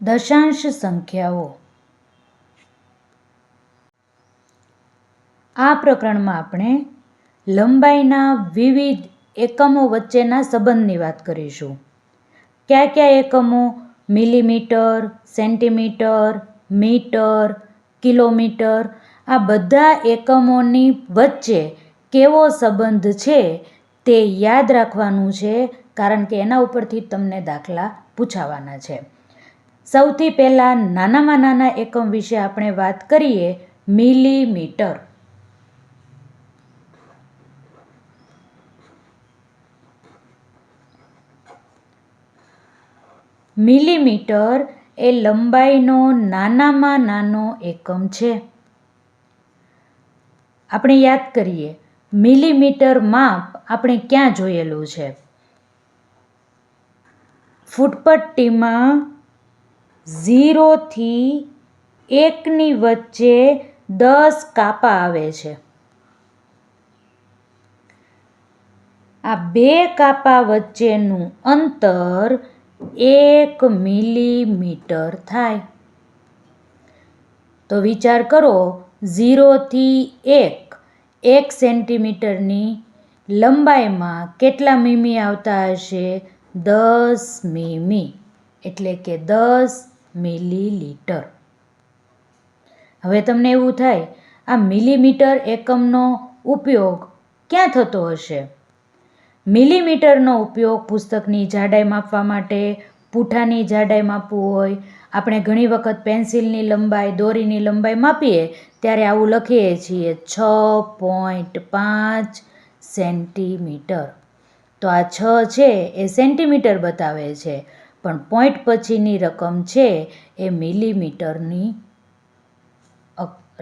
દશાંશ સંખ્યાઓ. આ પ્રકરણમાં આપણે લંબાઈના વિવિધ એકમો વચ્ચેના સંબંધની વાત કરીશું. કયા કયા એકમો? Millimetre, centimetre, metre, kilometre. આ બધા એકમોની વચ્ચે કેવો સંબંધ છે તે યાદ રાખવાનું છે, કારણ કે એના ઉપરથી તમને દાખલા પૂછાવાના છે. સૌથી પહેલાં નાનામાં નાના એકમ વિશે આપણે વાત કરીએ. મિલીમીટર. મિલીમીટર એ લંબાઈનો નાનામાં નાનો એકમ છે. આપણે યાદ કરીએ, મિલીમીટર માપ આપણે ક્યાં જોયેલું છે? ફૂટપટ્ટીમાં 0 થી 1ની વચ્ચે 10 કાપા આવે છે. આ બે કાપા વચ્ચેનું અંતર 1 મિલીમીટર થાય. તો વિચાર કરો, 0 થી 1 સેન્ટીમીટરની લંબાઈમાં કેટલા મીમી આવતા હશે? 10 મીમી, એટલે કે 10 મિલીલીટર. હવે તમને એવું થાય, આ મિલીમીટર એકમનો ઉપયોગ ક્યાં થતો હશે? મિલીમીટરનો ઉપયોગ પુસ્તકની જાડાઈ માપવા માટે, પૂંઠાની જાડાઈ માપવું હોય, આપણે ઘણી વખત પેન્સિલની લંબાઈ, દોરીની લંબાઈ માપીએ ત્યારે આવું લખીએ છીએ 6.5 સેન્ટીમીટર. તો આ 6 છે એ સેન્ટીમીટર બતાવે છે, પણ પોઈન્ટ પછીની રકમ છે એ મિલીમીટરની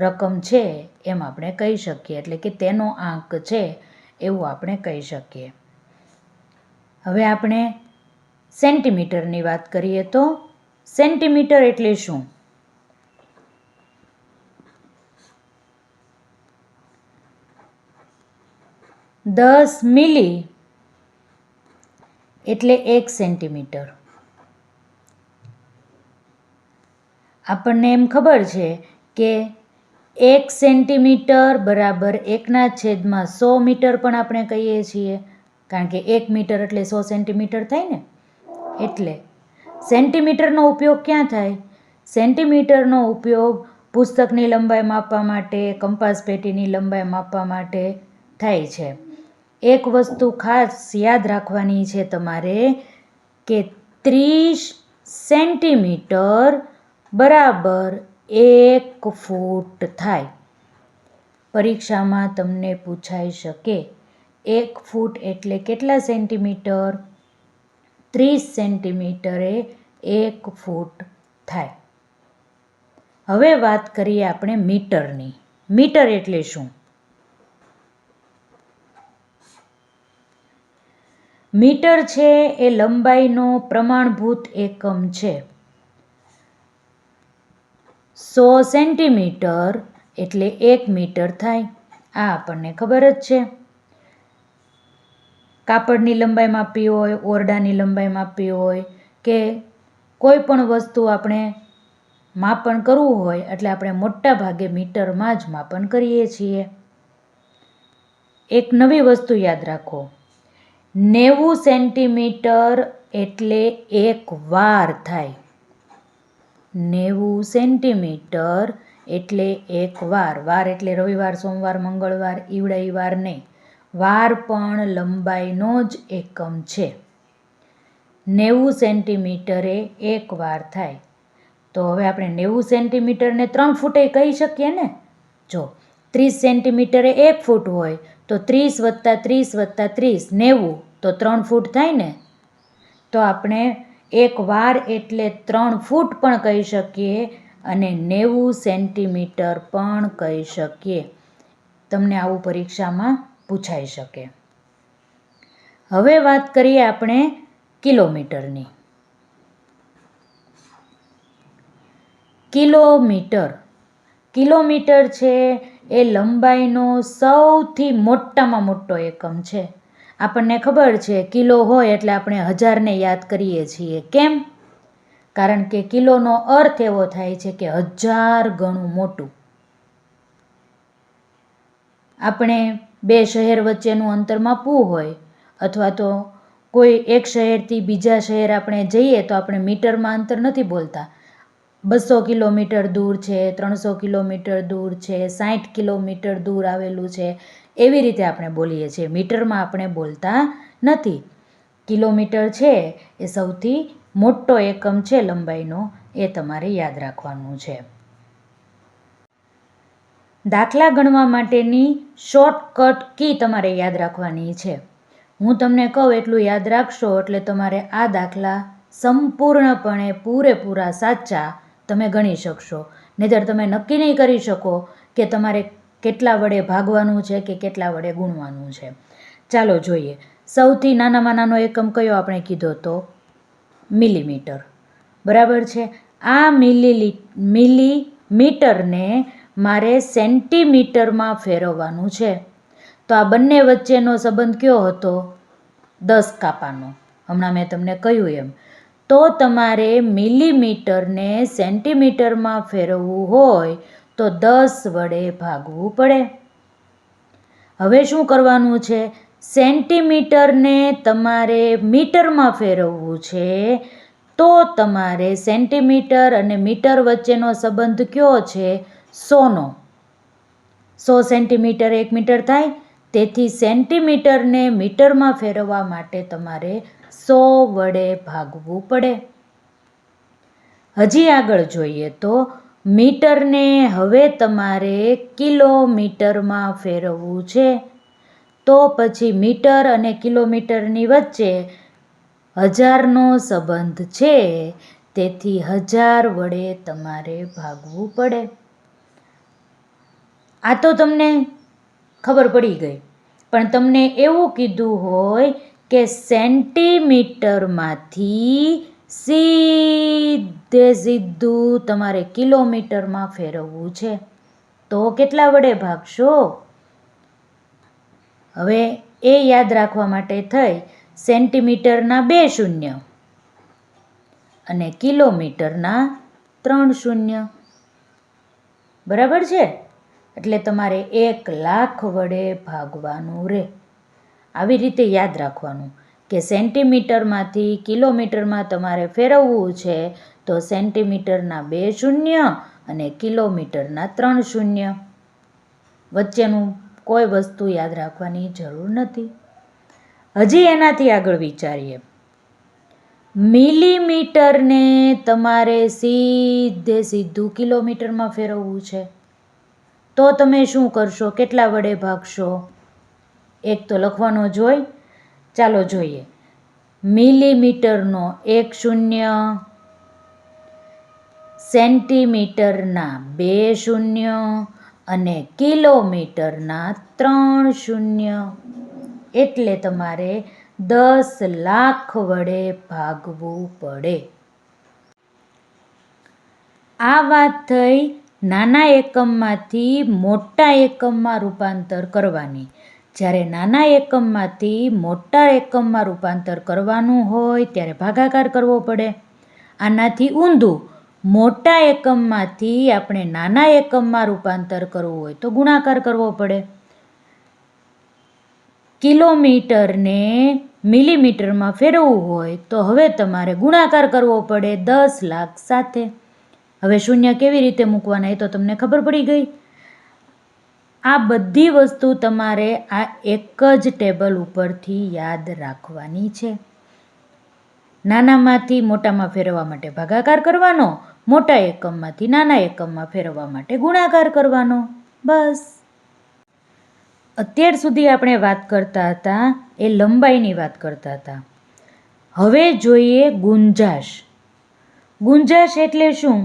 રકમ છે એમ આપણે કહી શકીએ, એટલે કે તેનો આંક છે એવું આપણે કહી શકીએ. હવે આપણે સેન્ટીમીટરની વાત કરીએ તો સેન્ટીમીટર એટલે શું? દસ મિલી એટલે 1 સેન્ટીમીટર. આપણને એમ ખબર છે કે 1 સેન્ટીમીટર બરાબર 1/100 મીટર પણ આપણે કહીએ છીએ, કારણ કે 1 મીટર એટલે 100 સેન્ટીમીટર થાય ને. એટલે સેન્ટીમીટરનો ઉપયોગ ક્યાં થાય? સેન્ટીમીટરનો ઉપયોગ પુસ્તકની લંબાઈ માપવા માટે, કંપાસ પેટીની લંબાઈ માપવા માટે થાય છે. એક વસ્તુ ખાસ યાદ રાખવાની છે તમારે કે 30 સેન્ટીમીટર બરાબર 1 ફૂટ થાય. પરીક્ષામાં તમને પૂછાઈ શકે 1 ફૂટ એટલે કેટલા સેન્ટીમીટર? 30 સેન્ટીમીટરે 1 ફૂટ થાય. હવે વાત કરીએ આપણે મીટરની. મીટર એટલે શું? મીટર છે એ લંબાઈનો પ્રમાણભૂત એકમ છે. 100 સેન્ટીમીટર એટલે 1 મીટર થાય. આ આપણને ખબર જ છે. કાપડની લંબાઈ માપવી હોય, ઓરડાની લંબાઈ માપવી હોય, કે કોઈ પણ વસ્તુ આપણે માપન કરવું હોય એટલે આપણે મોટા ભાગે મીટરમાં જ માપન કરીએ છીએ. એક નવી વસ્તુ યાદ રાખો, 90 સેન્ટીમીટર એટલે 1 વાર થાય. 90 સેન્ટીમીટર એટલે 1 વાર. વાર એટલે રવિવાર, સોમવાર, મંગળવાર, ઈવડાઈ વાર નહીં. વાર પણ લંબાઈનો જ એકમ છે. 90 સેન્ટીમીટરે 1 વાર થાય. તો હવે આપણે 90 સેન્ટીમીટરને 3 ફૂટે કહી શકીએ ને. જો 30 સેન્ટીમીટરે 1 ફૂટ હોય તો 30 + 30 + 30 90, તો 3 ફૂટ થાય ને. તો આપણે 1 વાર એટલે 3 ફૂટ પણ કહી શકીએ અને 90 સેન્ટીમીટર પણ કહી શકીએ. તમને આવું પરીક્ષામાં પૂછાઈ શકે. હવે વાત કરીએ આપણે કિલોમીટરની. કિલોમીટર. કિલોમીટર છે એ લંબાઈનો સૌથી મોટામાં મોટો એકમ છે. આપણને ખબર છે કિલો હોય એટલે આપણે 1000ને યાદ કરીએ છીએ. કેમ? કારણ કે કિલોનો અર્થ એવો થાય છે કે 1000 ગણું મોટું. આપણે બે શહેર વચ્ચેનું અંતર માપવું હોય અથવા તો કોઈ એક શહેરથી બીજા શહેર આપણે જઈએ તો આપણે મીટરમાં અંતર નથી બોલતા. 200 કિલોમીટર દૂર છે, 300 કિલોમીટર દૂર છે, 60 કિલોમીટર દૂર આવેલું છે, એવી રીતે આપણે બોલીએ છીએ. મીટરમાં આપણે બોલતા નથી. કિલોમીટર છે એ સૌથી મોટો એકમ છે લંબાઈનો, એ તમારે યાદ રાખવાનું છે. દાખલા ગણવા માટેની શોર્ટકટ કી તમારે યાદ રાખવાની છે. હું તમને કહું એટલું યાદ રાખશો એટલે તમારે આ દાખલા સંપૂર્ણપણે પૂરેપૂરા સાચા તમે ગણી શકશો. નહીંતર તમે નક્કી નહીં કરી શકો કે તમારે કેટલા વડે ભાગવાનું છે કે કેટલા વડે ગુણવાનું છે. ચાલો જોઈએ. સૌથી નાનામાં નાનો એકમ કયો આપણે કીધો તો મિલીમીટર. બરાબર છે. આ મિલીમીટરને મારે સેન્ટીમીટરમાં ફેરવવાનું છે. તો આ બંને વચ્ચેનો સંબંધ કયો હતો? 10 કાપાનો. હમણાં મેં તમને કહ્યું એમ. તો તમારે મિલીમીટરને સેન્ટીમીટરમાં ફેરવવું હોય તો 10 વડે ભાગવું પડે. હવે શું કરવાનું છે? સેન્ટીમીટરને તમારે મીટરમાં ફેરવવું છે તો તમારે સેન્ટીમીટર અને મીટર વચ્ચેનો સંબંધ કયો છે? 100નો. 100 સેન્ટીમીટર 1 મીટર થાય. તેથી સેન્ટીમીટરને મીટરમાં ફેરવવા માટે તમારે 100 વડે ભાગવું પડે. હજી આગળ જોઈએ તો મીટરને હવે તમારે કિલોમીટરમાં ફેરવવું છે. તો પછી મીટર અને કિલોમીટરની વચ્ચે 1000નો સંબંધ છે. તેથી 1000 વડે તમારે ભાગવું પડે. આ તો તમને ખબર પડી ગઈ. પણ તમને એવું કીધું હોય કે સેન્ટીમીટરમાંથી સીધું તમારે કિલોમીટરમાં ફેરવવું છે. તો કેટલા વડે ભાગશો? હવે એ યાદ રાખવા માટે થઈ સેન્ટીમીટરના 2 શૂન્ય અને કિલોમીટરના 3 શૂન્ય. બરાબર છે. એટલે તમારે 1,00,000 વડે ભાગવાનું રહે. આવી રીતે યાદ રાખવાનું કે સેન્ટીમીટરમાંથી કિલોમીટરમાં તમારે ફેરવવું છે તો સેન્ટીમીટરના 2 શૂન્ય અને કિલોમીટરના 3 શૂન્ય. વચ્ચેનું કોઈ વસ્તુ યાદ રાખવાની જરૂર નથી. હજી એનાથી આગળ વિચારીએ. મિલીમીટરને તમારે સીધું કિલોમીટરમાં ફેરવવું છે. તો તમે શું કરશો? કેટલા વડે ભાગશો? એક તો લખવાનો જ હોય. ચાલો જોઈએ. મિલીમીટરનો 1 શૂન્ય, સેન્ટીમીટરના 2 શૂન્ય અને કિલોમીટરના 3 શૂન્ય. એટલે તમારે 10,00,000 વડે ભાગવું પડે. આ વાત થઈ નાના એકમમાંથી મોટા એકમમાં રૂપાંતર કરવાની. જ્યારે નાના એકમમાંથી મોટા એકમમાં રૂપાંતર કરવાનું હોય ત્યારે ભાગાકાર કરવો પડે. આનાથી ઊંધું મોટા એકમમાંથી આપણે નાના એકમમાં રૂપાંતર કરવું હોય તો ગુણાકાર કરવો પડે. કિલોમીટરને મિલીમીટરમાં ફેરવવું હોય તો હવે તમારે ગુણાકાર કરવો પડે 10,00,000 સાથે. હવે શૂન્ય કેવી રીતે મૂકવાના એ તો તમને ખબર પડી ગઈ. આ બધી વસ્તુ તમારે આ એક જ ટેબલ ઉપરથી યાદ રાખવાની છે. નાનામાંથી મોટામાં ફેરવવા માટે ભાગાકાર કરવાનો, મોટા એકમમાંથી નાના એકમમાં ફેરવવા માટે ગુણાકાર કરવાનો. બસ. અત્યાર સુધી આપણે વાત કરતા હતા એ લંબાઈની વાત કરતા હતા. હવે જોઈએ ગુંજાશ. ગુંજાશ એટલે શું?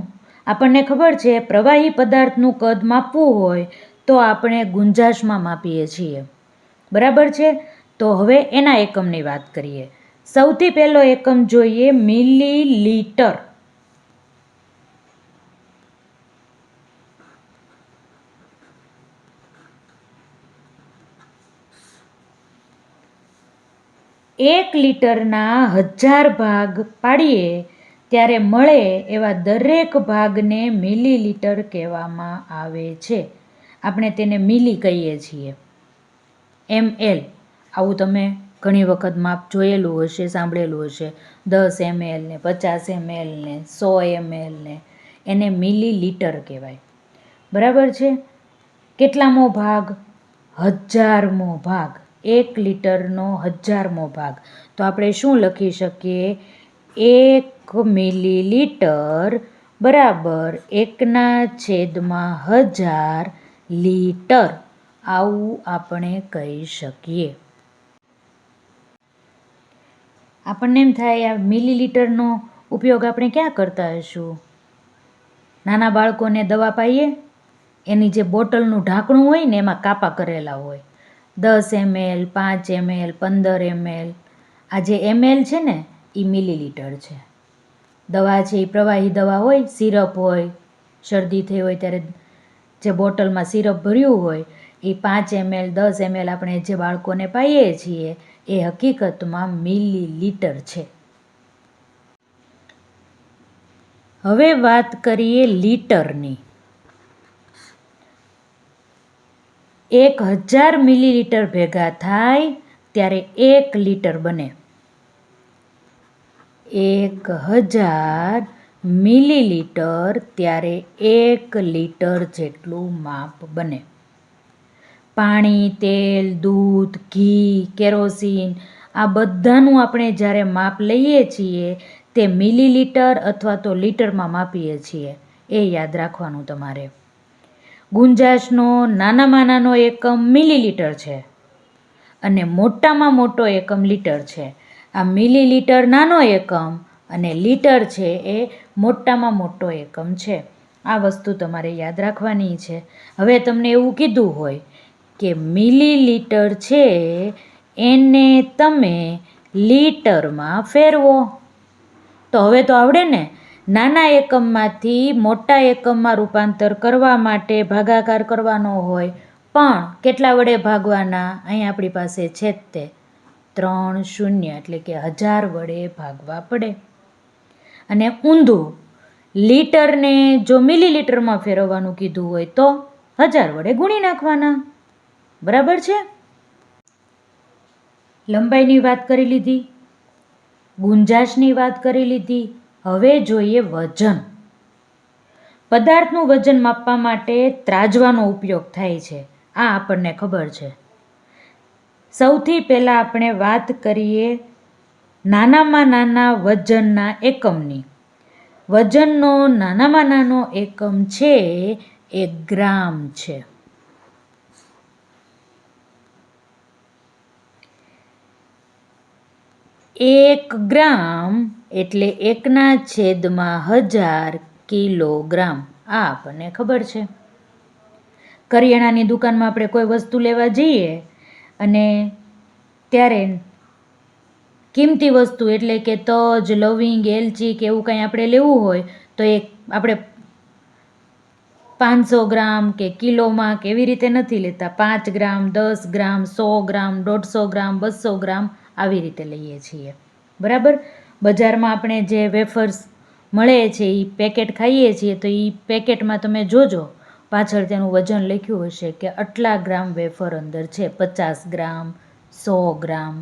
આપણને ખબર છે પ્રવાહી પદાર્થનું કદ માપવું હોય તો આપણે ગુંજાશમાં માપીએ છીએ. બરાબર છે. તો હવે એના એકમની વાત કરીએ. સૌથી પહેલો એકમ જોઈએ મિલીલીટર. એક લીટરના 1000 ભાગ પાડીએ ત્યારે મળે એવા દરેક ભાગને મિલીલીટર કહેવામાં આવે છે. આપણે તેને મિલી કહીએ છીએ. ml આવું તમે ઘણી વખત માપ જોયેલું હશે, સાંભળેલું હશે. 10 ml ને 50 ml ને 100 ml ને એને મિલીલીટર કહેવાય. બરાબર છે. કેટલામો ભાગ? 1000મો ભાગ. 1 લીટરનો 1000મો ભાગ. તો આપણે શું લખી શકીએ? 1 મિલીલીટર બરાબર 1/1000 લીટર. આવું આપણે કહી શકીએ. આપણને એમ થાય આ મિલીલીટરનો ઉપયોગ આપણે ક્યાં કરતા હશું? નાના બાળકોને દવા પાઈએ, એની જે બોટલનું ઢાંકણું હોય ને એમાં કાપા કરેલા હોય. 10 ml, 5 ml, 15 ml. આ જે ml છે ને એ મિલીલીટર છે. દવા છે એ પ્રવાહી દવા હોય, સિરપ હોય, શરદી થઈ હોય ત્યારે જે બોટલમાં સિરપ ભર્યું હોય એ 5 ml, 10 ml આપણે જે બાળકોને પાઈએ છીએ એ હકીકતમાં મિલીલીટર છે. હવે વાત કરીએ લીટરની. 1000 મિલીલીટર ભેગા થાય ત્યારે 1 લીટર બને. 1000 મિલીલીટર ત્યારે 1 લીટર જેટલું માપ બને. પાણી, તેલ, દૂધ, ઘી, કેરોસીન આ બધાનું આપણે જ્યારે માપ લઈએ છીએ તે મિલીલીટર અથવા તો લીટરમાં માપીએ છીએ. એ યાદ રાખવાનું તમારે. ગુંજાશનો નાનામાં નાનો એકમ મિલીલીટર છે અને મોટામાં મોટો એકમ લીટર છે. આ મિલીલીટર નાનો એકમ અને લીટર છે એ મોટામાં મોટો એકમ છે. આ વસ્તુ તમારે યાદ રાખવાની છે. હવે તમને એવું કીધું હોય કે મિલીલીટર છે એને તમે લીટરમાં ફેરવો. તો હવે તો આવડે ને. નાના એકમમાંથી મોટા એકમમાં રૂપાંતર કરવા માટે ભાગાકાર કરવાનો હોય પણ કેટલા વડે ભાગવાના? અહીં આપણી પાસે છે જ તે 3 શૂન્ય એટલે કે 1000 વડે ભાગવા પડે. અને ઊંધું લીટરને જો મિલીલીટરમાં ફેરવવાનું કીધું હોય તો 1000 વડે ગુણી નાખવાના. બરાબર છે. લંબાઈની વાત કરી લીધી, ગુંજાશની વાત કરી લીધી. હવે જોઈએ વજન. પદાર્થનું વજન માપવા માટે ત્રાજવાનો ઉપયોગ થાય છે. આ આપણને ખબર છે. સૌથી પહેલાં આપણે વાત કરીએ નાનામાં નાના વજનના એકમની. વજનનો નાનામાં નાનો એકમ છે એ ગ્રામ છે. એક ગ્રામ એટલે 1/1000 કિલોગ્રામ. આ આપણને ખબર છે. કરિયાણાની દુકાનમાં આપણે કોઈ વસ્તુ લેવા જઈએ અને ત્યારે કિંમતી વસ્તુ એટલે કે તજ, લવિંગ, એલચી કે એવું કંઈ આપણે લેવું હોય તો એ આપણે 500 ગ્રામ કે કિલોમાં કે એવી રીતે નથી લેતા. 5 ગ્રામ, 10 ગ્રામ, 100 ગ્રામ, 150 ગ્રામ, 200 ગ્રામ આવી રીતે લઈએ છીએ. બરાબર. બજારમાં આપણે જે વેફર્સ મળે છે એ પેકેટ ખાઈએ છીએ તો એ પેકેટમાં તમે જોજો પાછળ તેનું વજન લખ્યું હશે કે આટલા ગ્રામ વેફર અંદર છે. 50 ગ્રામ, 100 ગ્રામ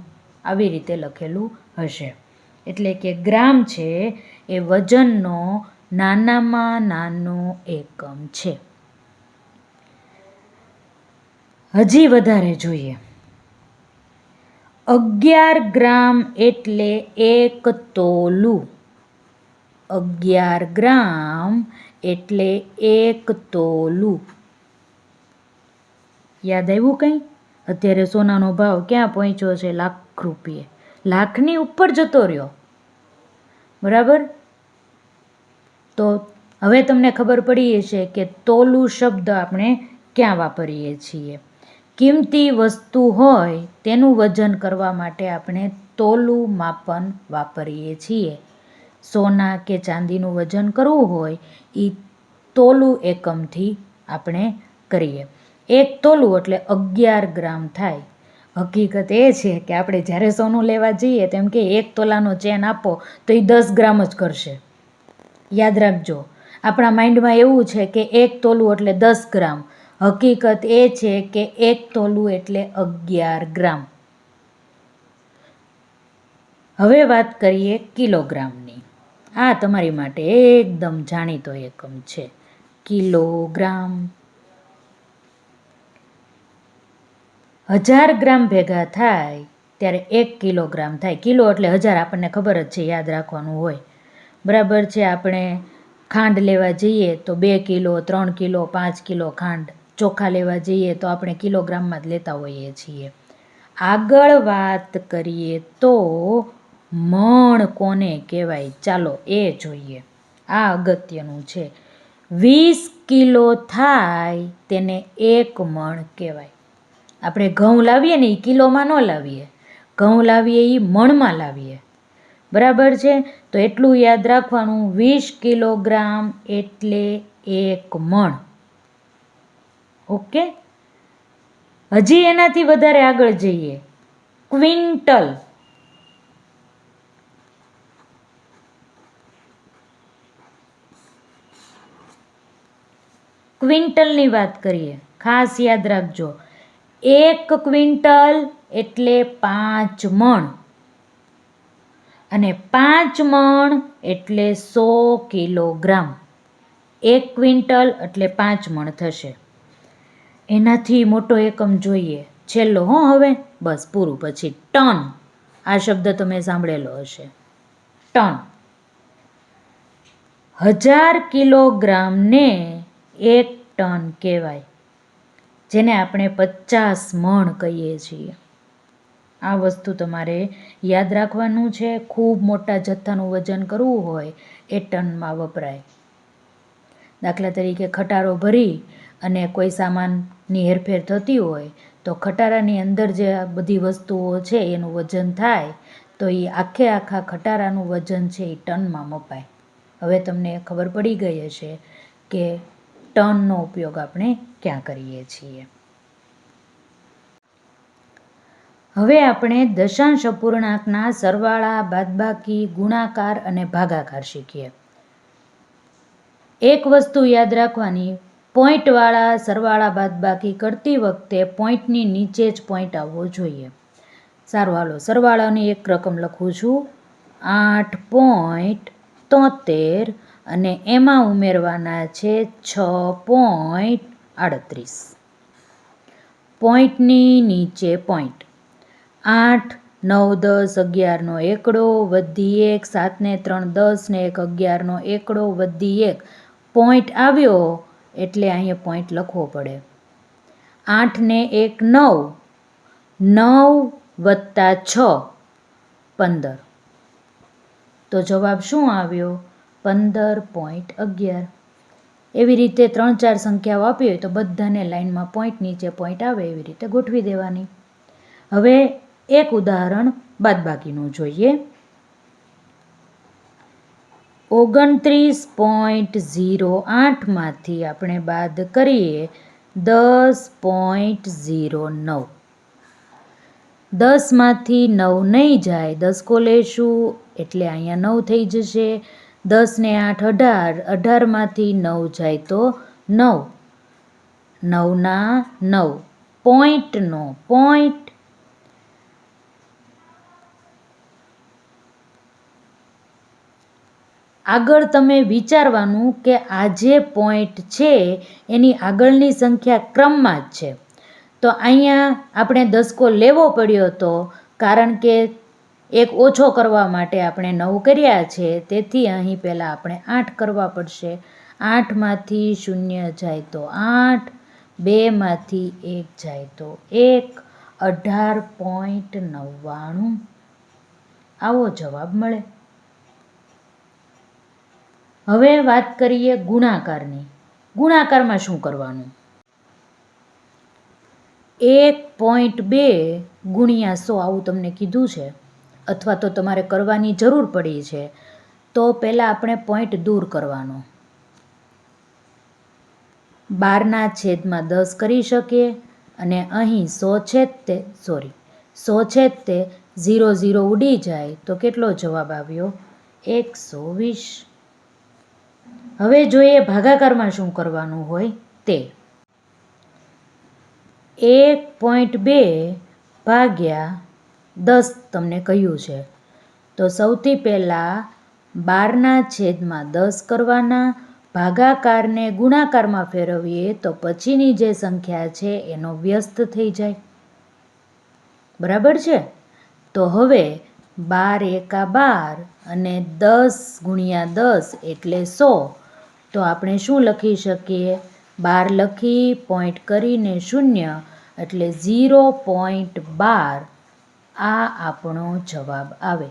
આવી રીતે લખેલું હશે. એટલે કે ગ્રામ છે એ વજનનો નાનામાં નાનો એકમ છે. હજી વધારે જોઈએ. 11 ગ્રામ એટલે 1 તોલું. 11 ગ્રામ એટલે 1 તોલું. યાદ આવ્યું કંઈ? અત્યારે સોનાનો ભાવ ક્યાં પહોંચ્યો છે? ₹1,00,000. લાખની ઉપર જતો રહ્યો. બરાબર. તો હવે તમને ખબર પડી હશે કે તોલું શબ્દ આપણે ક્યાં વાપરીએ છીએ. કિંમતી વસ્તુ હોય તેનું વજન કરવા માટે આપણે તોલું માપન વાપરીએ છીએ. સોના કે ચાંદીનું વજન કરવું હોય એ તોલું એકમથી આપણે કરીએ. 1 તોલું એટલે 11 ગ્રામ થાય. હકીકત એ છે કે આપણે જ્યારે સોનું લેવા જઈએ તેમ કે 1 તોલાનો ચેન આપો તો એ 10 ગ્રામ જ કરશે. યાદ રાખજો, આપણા માઇન્ડમાં એવું છે કે 1 તોલું એટલે 10 ગ્રામ. હકીકત એ છે કે 1 તોલું એટલે 11 ગ્રામ. હવે વાત કરીએ કિલોગ્રામની. આ તમારી માટે એકદમ જાણીતો એકમ છે, કિલોગ્રામ. 1000 ગ્રામ ભેગા થાય ત્યારે 1 કિલોગ્રામ થાય. કિલો એટલે 1000, આપણને ખબર જ છે, યાદ રાખવાનું હોય. બરાબર છે. આપણે ખાંડ લેવા જઈએ તો 2 કિલો, 3 કિલો, 5 કિલો ખાંડ. ચોખા લેવા જઈએ તો આપણે કિલોગ્રામમાં જ લેતા હોઈએ છીએ. આગળ વાત કરીએ તો મણ કોને કહેવાય, ચાલો એ જોઈએ. આ અગત્યનું છે. 20 કિલો થાય તેને 1 મણ કહેવાય. આપણે ઘઉં લાવીએ ને એ કિલોમાં ન લાવીએ, ઘઉં લાવીએ એ મણમાં લાવીએ. બરાબર છે. તો એટલું યાદ રાખવાનું, 20 કિલોગ્રામ એટલે 1 મણ. ઓકે. હજી એનાથી વધારે આગળ જઈએ, ક્વિન્ટલ. ક્વિન્ટલની વાત કરીએ, ખાસ યાદ રાખજો, 1 ક્વિન્ટલ એટલે 5 મણ અને 5 મણ એટલે 100 કિલોગ્રામ. 1 ક્વિન્ટલ એટલે 5 મણ થશે. એનાથી મોટો એકમ જોઈએ, છેલ્લો હવે બસ પૂરું, પછી ટન. આ શબ્દ તમે સાંભળેલો હશે, ટન. 1000 કિલોગ્રામને 1 ટન કહેવાય, જેને આપણે 50 મણ કહીએ છીએ. આ વસ્તુ તમારે યાદ રાખવાનું છે. ખૂબ મોટા જથ્થાનું વજન કરવું હોય એ ટનમાં વપરાય. દાખલા તરીકે ખટારો ભરી અને કોઈ સામાનની હેરફેર થતી હોય તો ખટારાની અંદર જે બધી વસ્તુઓ છે એનું વજન થાય તો એ આખા ખટારાનું વજન છે એ ટનમાં મપાય. હવે તમને ખબર પડી ગઈ હશે કે ટનનો ઉપયોગ આપણે ક્યાં કરીએ છીએ. હવે આપણે દશાંશ અપૂર્ણાંકના સરવાળા, બાદબાકી, ગુણાકાર અને ભાગાકાર શીખીએ. એક વસ્તુ યાદ રાખવાની, પોઈન્ટવાળા સરવાળા બાદબાકી કરતી વખતે પોઈન્ટની નીચે જ પોઈન્ટ આવવો જોઈએ. સારું, હાલો, સરવાળાની એક રકમ લખું છું, 8.73 અને એમાં ઉમેરવાના છે 6.38. પોઈન્ટની નીચે પોઈન્ટ. 8, 9, 10, 11નો એકડો વધી 1, 7 ને 3, 10 ને 1, 11નો એકડો વધી 1. પોઈન્ટ આવ્યો એટલે અહીંયા પોઈન્ટ લખવો પડે. 8 ને 1, 9, 9 વત્તા 6, 15. તો જવાબ શું આવ્યો? 15.11. એવી રીતે 3-4 સંખ્યાઓ આપી હોય તો બધાને લાઈનમાં પોઈન્ટ નીચે પોઈન્ટ આવે એવી રીતે ગોઠવી દેવાની. હવે એક ઉદાહરણ બાદબાકીનું જોઈએ. 29.08 માંથી આપણે બાદ કરીએ 10.09. 10 માંથી 9 નહીં જાય, 10 લેશું એટલે અહીંયા 9 થઈ જશે. 10 ને 8, 18, 18 માંથી 9 જાય તો 9. 9 ના 9, પોઈન્ટનો પોઈન્ટ. આગળ તમે વિચારવાનું કે આ જે પોઈન્ટ છે એની આગળની સંખ્યા ક્રમમાં જ છે. તો અહીંયા આપણે 10 લેવો પડ્યો હતો, કારણ કે એક ઓછો કરવા માટે આપણે 9 કર્યા છે, તેથી અહીં પહેલાં આપણે 8 કરવા પડશે. 8 માંથી 0 જાય તો 8, 2 માંથી 1 જાય તો 1, 18.99. આવો જવાબ મળે. હવે વાત કરીએ ગુણાકારની. ગુણાકારમાં શું કરવાનું? 1.2 ગુણ્યા 100 આવું તમને કીધું છે, અથવા તો તમારે કરવાની જરૂર પડી છે, તો પહેલાં આપણે પોઈન્ટ દૂર કરવાનો. 12/10 કરી શકીએ અને અહીં 100 છે તે 0 ઉડી જાય તો કેટલો જવાબ આવ્યો? 120. હવે જોઈએ ભાગાકારમાં શું કરવાનું હોય તે. 1.2 ભાગ્યા 10 તમને કહ્યું છે. તો સૌથી પહેલાં 12/10 કરવાના. ભાગાકારને ગુણાકારમાં ફેરવીએ તો પછીની જે સંખ્યા છે એનો વ્યસ્ત થઈ જાય. બરાબર છે? તો હવે 12 એકા 12 અને 10 ગુણ્યા 10 એટલે 100. તો આપણે શું લખી શકીએ? 12 લખી પોઈન્ટ કરીને 0 એટલે 0.12 આ આપણો જવાબ આવે.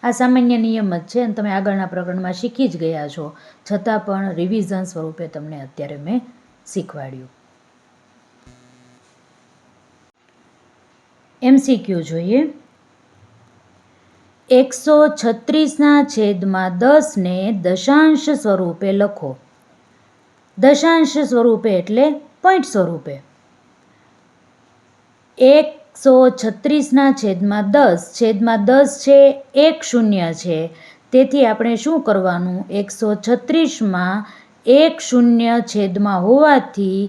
આ સામાન્ય નિયમ જ છે અને તમે આગળના પ્રકરણમાં શીખી જ ગયા છો, છતાં પણ રિવિઝન સ્વરૂપે તમને અત્યારે મેં શીખવાડ્યું. MCQ જોઈએ. 136/10 ને દશાંશ સ્વરૂપે લખો. દશાંશ સ્વરૂપે એટલે પોઈન્ટ સ્વરૂપે. 136/10 છેદમાં 10 છે, 1 શૂન્ય છે, તેથી આપણે શું કરવાનું? 136માં 1 શૂન્ય છેદમાં હોવાથી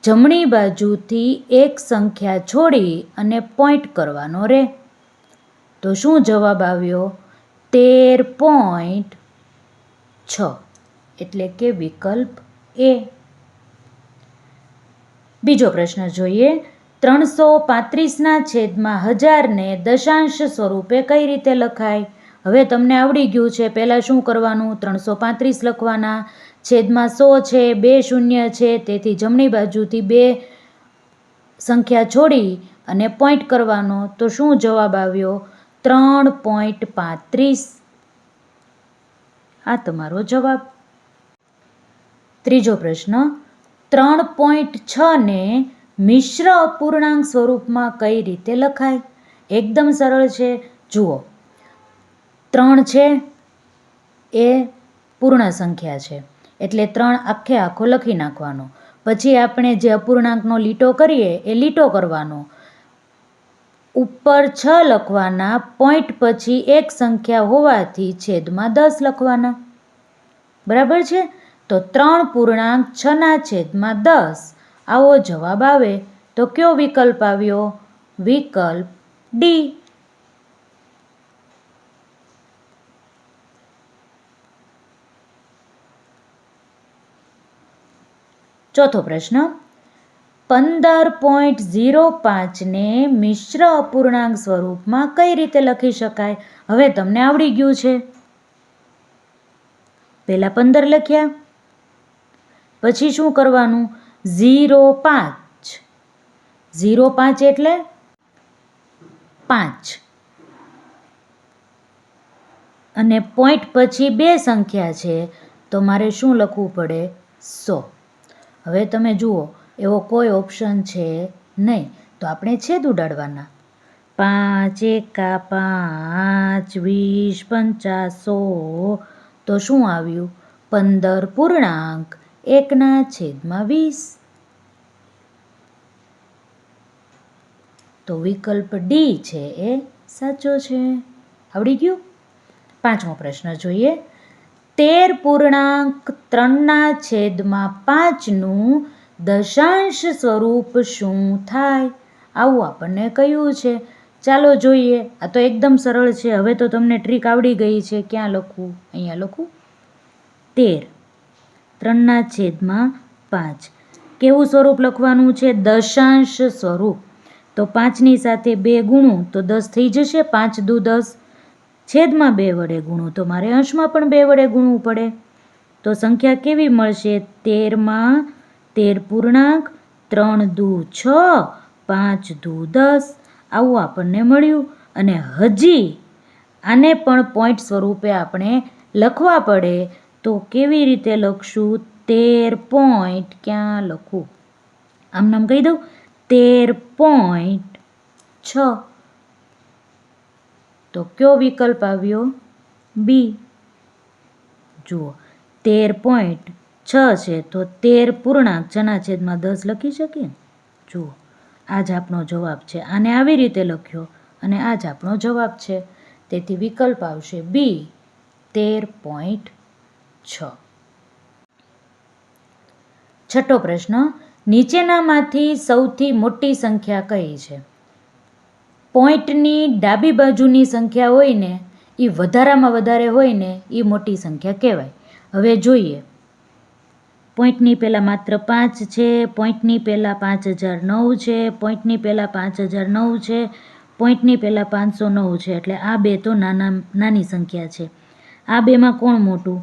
જમણી બાજુથી એક સંખ્યા છોડી અને પોઈન્ટ કરવાનો રહે. તો શું જવાબ આવ્યો? 13.6 એટલે કે વિકલ્પ એ. બીજો પ્રશ્ન જોઈએ. 335/1000 ને દશાંશ સ્વરૂપે કઈ રીતે લખાય? હવે તમને આવડી ગયું છે. પહેલાં શું કરવાનું? 335 લખવાના. છેદમાં 100 છે, 2 શૂન્ય છે, તેથી જમણી બાજુથી 2 સંખ્યા છોડી અને પોઈન્ટ કરવાનો. તો શું જવાબ આવ્યો? 3.35. આ તમારો જવાબ. ત્રીજો પ્રશ્ન. 3.6 ને મિશ્ર અપૂર્ણાંક સ્વરૂપમાં કઈ રીતે લખાય? એકદમ સરળ છે. જુઓ, 3 છે એ પૂર્ણ સંખ્યા છે, એટલે 3 આખે આખો લખી નાખવાનો. પછી આપણે જે અપૂર્ણાંકનો લીટો કરીએ એ લીટો કરવાનો. ઉપર 6 લખવાના, પોઈન્ટ પછી એક સંખ્યા હોવાથી છેદમાં 10 લખવાના. બરાબર છે? તો 3.6/10 આવો જવાબ આવે. તો કયો વિકલ્પ આવ્યો? વિકલ્પ ડી. ચોથો પ્રશ્ન. 15.05 ને મિશ્ર અપૂર્ણાંક સ્વરૂપમાં કઈ રીતે લખી શકાય? હવે તમને આવડી ગયું છે. પહેલા 15 લખ્યા, પછી શું કરવાનું? 0.5. 0.5 એટલે 5 અને પોઈન્ટ પછી 2 સંખ્યા છે, તો મારે શું લખવું પડે? 100. હવે તમે જુઓ, એવો કોઈ ઓપ્શન છે નહીં, તો આપણે છેદ ઉડાડવાના. 5 એકા 5, 20, 50, 100. તો શું આવ્યું? 15.1/20. તો વિકલ્પ ડી છે એ સાચો છે. આવડી ગયું? પાંચમો પ્રશ્ન જોઈએ. 13.3/5 નું દશાંશ સ્વરૂપ શું થાય? આવું આપણને કહ્યું છે. ચાલો જોઈએ. આ તો એકદમ સરળ છે. હવે તો તમને ટ્રીક આવડી ગઈ છે. ક્યાં લખવું? અહીંયા લખું. 13/3/5 કેવું સ્વરૂપ લખવાનું છે? દશાંશ સ્વરૂપ. તો 5ની સાથે 2 ગુણું તો 10 થઈ જશે. 5 દુ 10. છેદમાં 2 વડે ગુણું તો મારે અંશમાં પણ 2 વડે ગુણવું પડે. તો સંખ્યા કેવી મળશે? 13/13 દુ 6, 5 દુ 10. આવું આપણને મળ્યું. અને હજી આને પણ પોઈન્ટ સ્વરૂપે આપણે લખવા પડે. તો કેવી રીતે લખશું? 13. ક્યાં લખું? આમ નામ કહી દઉં. 13.6. તો કયો વિકલ્પ આવ્યો? બી. જુઓ, 13.6 છે તો 13 પૂર્ણાંક 6/10 લખી શકીએ. જુઓ, આ જ આપણો જવાબ છે. આને આવી રીતે લખ્યો અને આ જ આપણો જવાબ છે. તેથી વિકલ્પ આવશે બી, 13.6. છઠ્ઠો પ્રશ્ન, નીચેનામાંથી સૌથી મોટી સંખ્યા કઈ છે? પોઈન્ટની ડાબી બાજુની સંખ્યા હોય ને એ વધારામાં વધારે હોય ને એ મોટી સંખ્યા કહેવાય. હવે જોઈએ, પોઈન્ટની પહેલાં માત્ર 5 છે, પોઈન્ટની પહેલાં 5009 છે, પોઈન્ટની પહેલાં 5009 છે, પોઈન્ટની પહેલાં 509 છે, એટલે આ બે તો નાની સંખ્યા છે. આ બેમાં કોણ મોટું?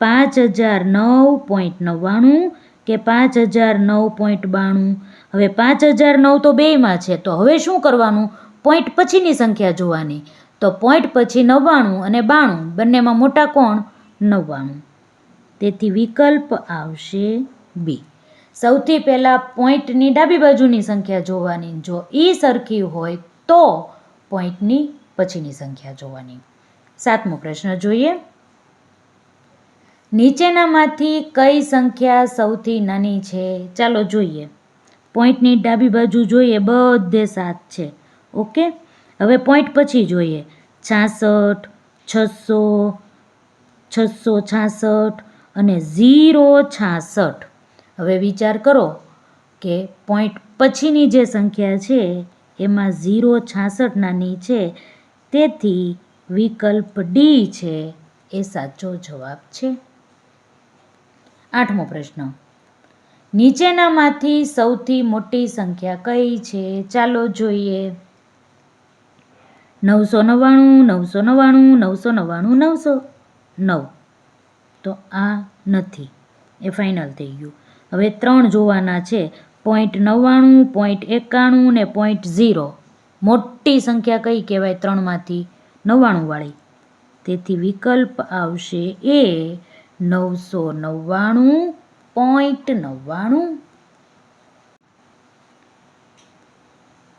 5009.99 કે 5009.92? હવે 5009 તો બેયમાં છે, તો હવે શું કરવાનું? પોઈન્ટ પછીની સંખ્યા જોવાની. તો પોઈન્ટ પછી 99 અને 92 બંનેમાં મોટા કોણ? 99. તેથી વિકલ્પ આવશે બી. સૌથી પહેલાં પોઈન્ટની ડાબી બાજુની સંખ્યા જોવાની, જો એ સરખી હોય તો પોઈન્ટની પછીની સંખ્યા જોવાની. 7મો પ્રશ્ન જોઈએ, નીચેનામાંથી કઈ સંખ્યા સૌથી નાની છે? ચાલો જોઈએ. પોઈન્ટની ડાબી બાજુ જોઈએ, બધે 7 છે. ઓકે, હવે પોઈન્ટ પછી જોઈએ 66, 600, 666 અને 066. હવે વિચાર કરો કે પોઈન્ટ પછીની જે સંખ્યા છે એમાં 066 નાની છે, તેથી વિકલ્પ ડી છે એ સાચો જવાબ છે. 8મો પ્રશ્ન, નીચેનામાંથી સૌથી મોટી સંખ્યા કઈ છે? ચાલો જોઈએ. 999, 999, 999, 909. તો આ નથી, એ ફાઇનલ થઈ ગયું. હવે 3 જોવાના છે, 0.99, 0.91 ને 0. મોટી સંખ્યા કઈ કહેવાય 3માંથી? 99 વાળી. તેથી વિકલ્પ આવશે એ 999.99.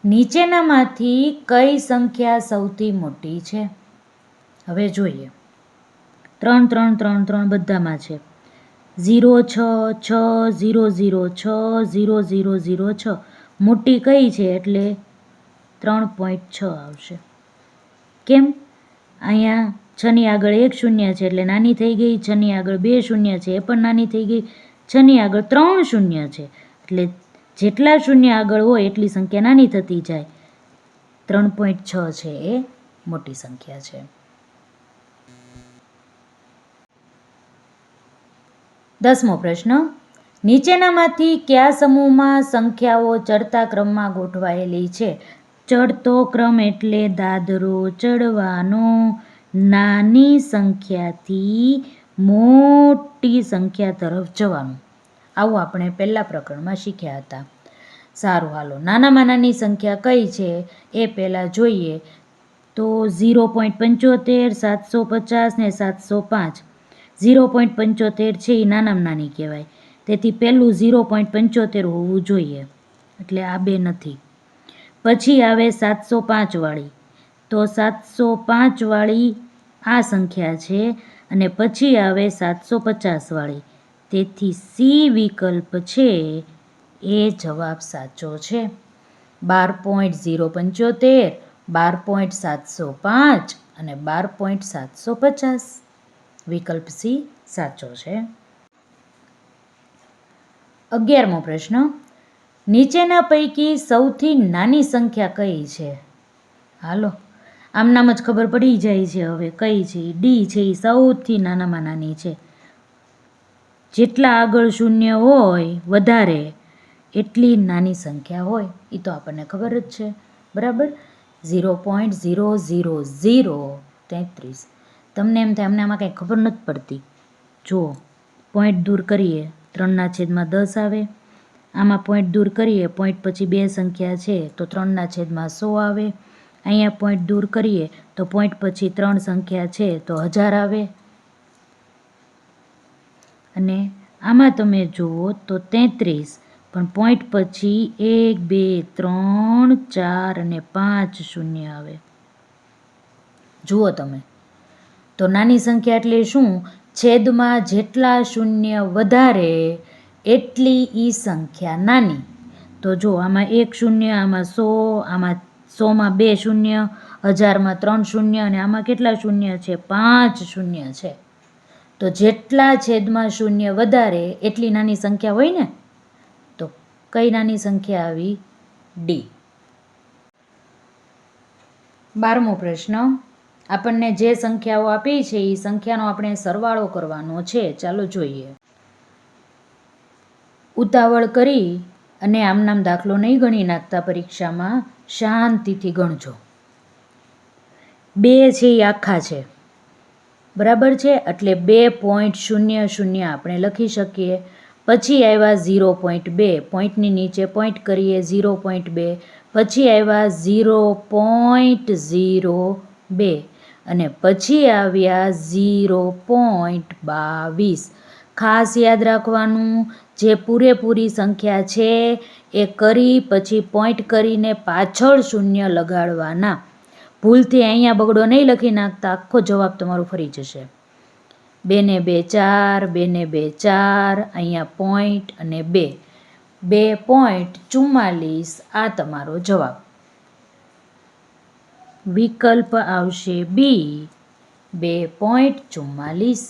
નીચેનામાંથી કઈ સંખ્યા સૌથી મોટી છે? હવે જોઈએ. 3 3 3 3 બધામાં છે. 0 6 6 0 0 6 0 0 0 6. મોટી કઈ છે? એટલે 3.6 આવશે. કેમ? અહીંયા 6ની આગળ 1 શૂન્ય છે એટલે નાની થઈ ગઈ, 6ની આગળ 2 શૂન્ય છે એ પણ નાની થઈ ગઈ, 6ની આગળ 3 શૂન્ય છે એટલે જેટલા શૂન્ય આગળ હોય એટલી સંખ્યા નાની થતી જાય. 3.6 છે એ મોટી સંખ્યા છે. 10મો પ્રશ્ન, નીચેનામાંથી કયા સમૂહમાં સંખ્યાઓ ચડતા ક્રમમાં ગોઠવાયેલી છે? ચડતો ક્રમ એટલે દાદરો ચડવાનો, નાની સંખ્યાથી મોટી સંખ્યા તરફ જવાનું. આવું આપણે પહેલા પ્રકરણમાં શીખ્યા હતા. સારું, હાલો, નાનામાં નાની સંખ્યા કઈ છે એ પહેલાં જોઈએ. તો 0.75, 750 ને 705. 0.75 છે એ નાનામાં નાની કહેવાય, તેથી પહેલું 0.75 હોવું જોઈએ, એટલે આ બે નથી. પછી આવે 705 વાળી, તો 705 વાળી આ સંખ્યા છે, અને પછી આવે 750 વાળી, તેથી સી વિકલ્પ છે એ જવાબ સાચો છે. 12.075, 12.705 અને 12.750. વિકલ્પ સી સાચો છે. 11મો પ્રશ્ન, નીચેના પૈકી સૌથી નાની સંખ્યા કઈ છે? હાલો, આમનામ જ ખબર પડી જાય છે હવે કઈ છે. ડી છે એ સૌથી નાનામાં નાની છે. જેટલા આગળ શૂન્ય હોય વધારે એટલી નાની સંખ્યા હોય, એ તો આપણને ખબર જ છે, બરાબર. 0.000033. તમને એમ થાય અમને આમાં કંઈ ખબર નથી પડતી. જુઓ, પોઈન્ટ દૂર કરીએ 3/10 આવે. આમાં પોઈન્ટ દૂર કરીએ, પોઈન્ટ પછી 2 સંખ્યા છે તો 3/100 આવે. અહીંયા પોઈન્ટ દૂર કરીએ તો પોઈન્ટ પછી 3 સંખ્યા છે તો 1000 આવે. અને આમાં તમે જુઓ તો 33, પણ પોઈન્ટ પછી 1 2 3 4 અને 5 શૂન્ય આવે. જુઓ તમે, તો નાની સંખ્યા એટલે શું? છેદમાં જેટલા શૂન્ય વધારે એટલી ઈ સંખ્યા નાની. તો જો આમાં 1 શૂન્ય, આમાં 100, આમાં 100માં 2 શૂન્ય, 1000માં 3 શૂન્ય, અને આમાં કેટલા શૂન્ય છે? 5 શૂન્ય છે. તો જેટલા છેદમાં શૂન્ય વધારે એટલી નાની સંખ્યા હોય ને, કઈ નાની સંખ્યા આવી? ડી. 12મો પ્રશ્ન. આપણને જે સંખ્યાઓ આપી છે એ સંખ્યાનો આપણે સરવાળો કરવાનો છે. ચાલો જોઈએ. ઉતાવળ કરી અને આમનામ દાખલો નહીં ગણી નાખતા, પરીક્ષામાં શાંતિથી ગણજો. 2 છે એ આખા છે, બરાબર છે, એટલે 2.00 આપણે લખી શકીએ. પછી આવ્યા 0.2, પોઈન્ટની નીચે પોઈન્ટ કરીએ 0.2. પછી આવ્યા 0.02 અને પછી આવ્યા 0.22. ખાસ યાદ રાખવાનું, જે પૂરેપૂરી સંખ્યા છે એ કરી પછી પોઈન્ટ કરીને પાછળ શૂન્ય લગાડવાના. ભૂલથી અહીંયા બગડો નહીં લખી નાખતા, આખો જવાબ તમારો ફરી જશે. 2 ને 2 4, 2 ને 2 4, અહીંયા પોઈન્ટ અને 2, 2.44 આ તમારો જવાબ. વિકલ્પ આવશે બી, 2.44.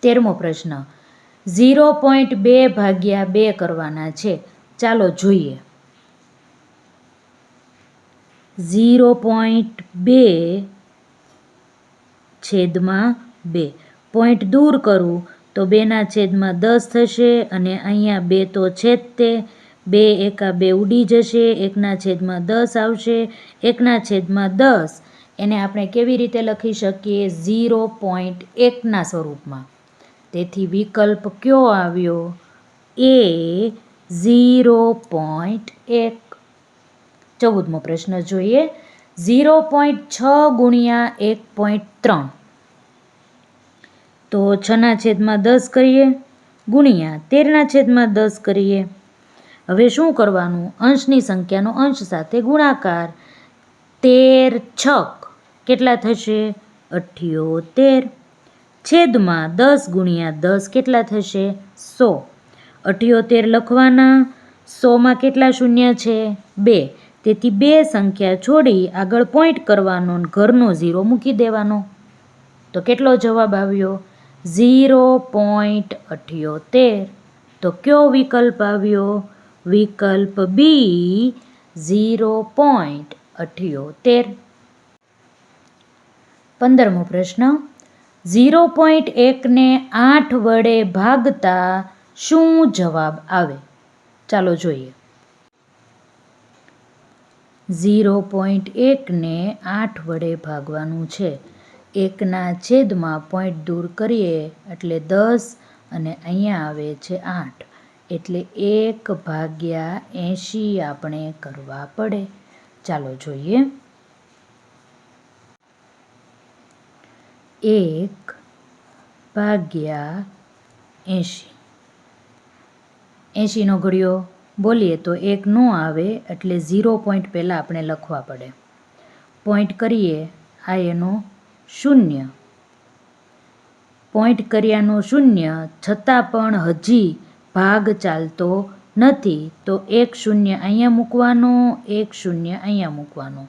13મો પ્રશ્ન. 0.2 ભાગ્યા 2 કરવાના છે. ચાલો જોઈએ. 0.2 છેદમાં 2. પોઈન્ટ દૂર કરું તો 2/10 થશે અને અહીંયા 2 તો છે જ તે. 2 એકા 2 ઉડી જશે, 1/10 આવશે. 1/10 એને આપણે કેવી રીતે લખી શકીએ? 0.1ના સ્વરૂપમાં. તેથી વિકલ્પ કયો આવ્યો? એ, 0.1. 14મો પ્રશ્ન જોઈએ. 0.6 ગુણ્યા 1.3. તો 6/10 કરીએ ગુણ્યા 13/10 કરીએ. હવે શું કરવાનું? અંશની સંખ્યાનો અંશ સાથે ગુણાકાર. 13 છક કેટલા થશે? 78. છેદમાં 10 ગુણ્યા 10 કેટલા થશે? 100. 78 લખવાના. 100માં કેટલા શૂન્ય છે? 2. તેથી 2 સંખ્યા છોડી આગળ પોઈન્ટ કરવાનો, ઘરનો 0 મૂકી દેવાનો. તો કેટલો જવાબ આવ્યો? 0.78. તો કયો વિકલ્પ આવ્યો? વિકલ્પ બી, 0.78. 15મો પ્રશ્ન. 0.1 ને 8 વડે ભાગતા શું જવાબ આવે? ચાલો જોઈએ. 0.1 ને 8 વડે ભાગવાનું છે. 1/છેદમાં પોઈન્ટ દૂર કરીએ એટલે 10 અને અહીંયા આવે છે 8, એટલે 1/80 આપણે કરવા પડે. ચાલો જોઈએ. 1/80. 80નો ઘડિયો બોલીએ તો 1 ન આવે, એટલે 0 પોઈન્ટ પહેલાં આપણે લખવા પડે. પોઈન્ટ કરીએ આ એનો 0. પોઈન્ટ કર્યાનો 0 છતાં પણ હજી ભાગ ચાલતો નથી, તો 1 0 અહીંયા મૂકવાનો, 1 0 અહીંયા મૂકવાનો.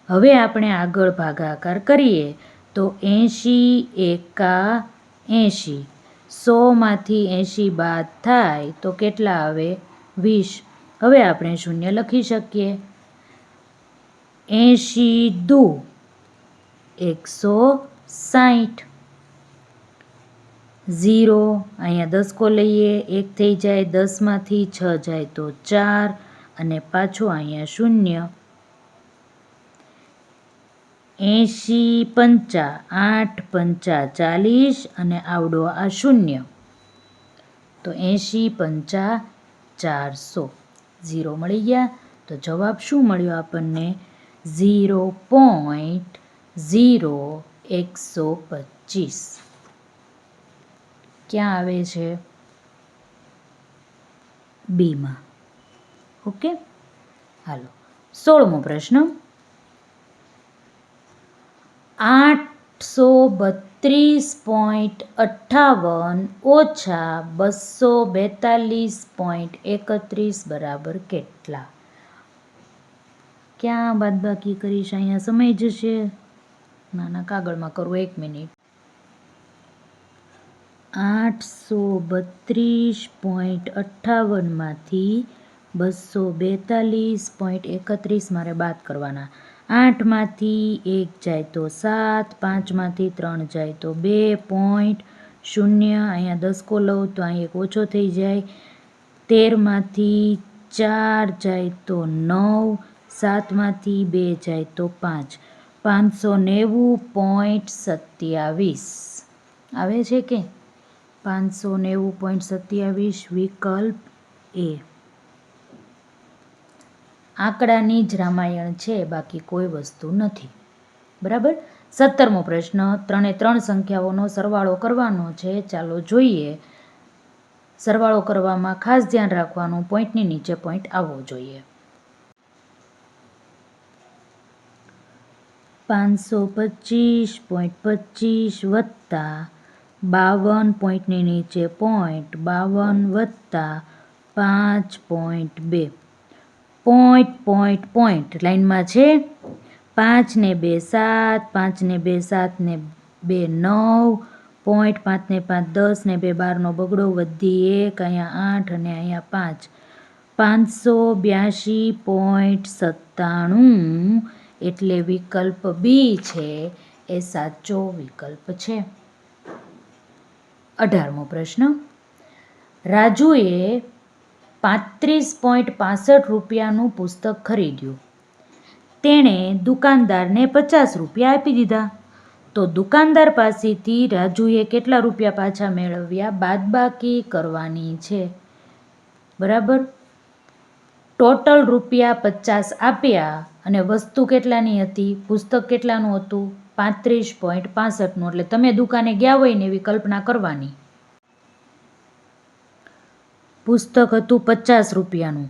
હવે આપણે આગળ ભાગાકાર કરીએ તો 80 એકા 80. 100માંથી 80 બાદ થાય તો કેટલા આવે? 20. હવે આપણે 0 લખી શકીએ. 80 દુ 160. 0 અહીંયા 10 લઈએ, 1 થઈ જાય, 10માંથી 6 જાય તો 4 અને પાછો અહીંયા 0. 80 પંચા 8 પંચા 40 અને આવડો આ 0. તો 80 પંચા 400. 0 મળી ગયા. તો જવાબ શું મળ્યો આપણને? 0.0125. ક્યાં આવે છે? બીમાં. ઓકે, હાલો. 16મો પ્રશ્ન. 832.58 ઓછા 242.31 બરાબર કેટલા? ક્યાં બાદબાકી કરીશ? અહીંયા સમય જશે. નાના કાગળમાં કરવો. 1 મિનિટ. 832.58માંથી 242.31 મારે બાદ કરવાના. 8માંથી 1 જાય તો 7, 5માંથી 3 જાય તો 2.0, અહીંયા 10 લઉં તો અહીં એક ઓછો થઈ જાય. 13માંથી 4 જાય તો 9, 7માંથી 2 જાય તો 5, 590.27 આવે છે કે 590.27 વિકલ્પ એ. આંકડાની જ રામાયણ છે, બાકી કોઈ વસ્તુ નથી. બરાબર. 17મો પ્રશ્ન, 3 એ 3 સંખ્યાઓનો સરવાળો કરવાનો છે. ચાલો જોઈએ. સરવાળો કરવામાં ખાસ ધ્યાન રાખવાનું, પોઈન્ટની નીચે પોઈન્ટ આવવો જોઈએ. 525.25 વત્તા 52 પોઈન્ટની નીચે પોઈન્ટ 52 વત્તા 5.2 પોઈન્ટ લાઈનમાં છે. 5 ને 2 7, 5 ને 2 7 ને 2 9 પોઈન્ટ, 5 ને 5 10 ને 2 12નો બગડો વધી 1, અહીંયા 8 અને અહીંયા 5, 582.97 એટલે વિકલ્પ બી છે એ સાચો વિકલ્પ છે. 18મો પ્રશ્ન, રાજુએ 35.65 રૂપિયાનું પુસ્તક ખરીદ્યું. તેણે દુકાનદારને 50 રૂપિયા આપી દીધા. તો દુકાનદાર પાસેથી રાજુએ કેટલા રૂપિયા પાછા મેળવ્યા? બાદબાકી કરવાની છે. બરાબર. ટોટલ રૂપિયા 50 આપ્યા અને વસ્તુ કેટલાની હતી? પુસ્તક કેટલાનું હતું? 35.65નું. એટલે તમે દુકાને ગયા હોય ને એવી કલ્પના કરવાની. પુસ્તક હતું 50 રૂપિયાનું.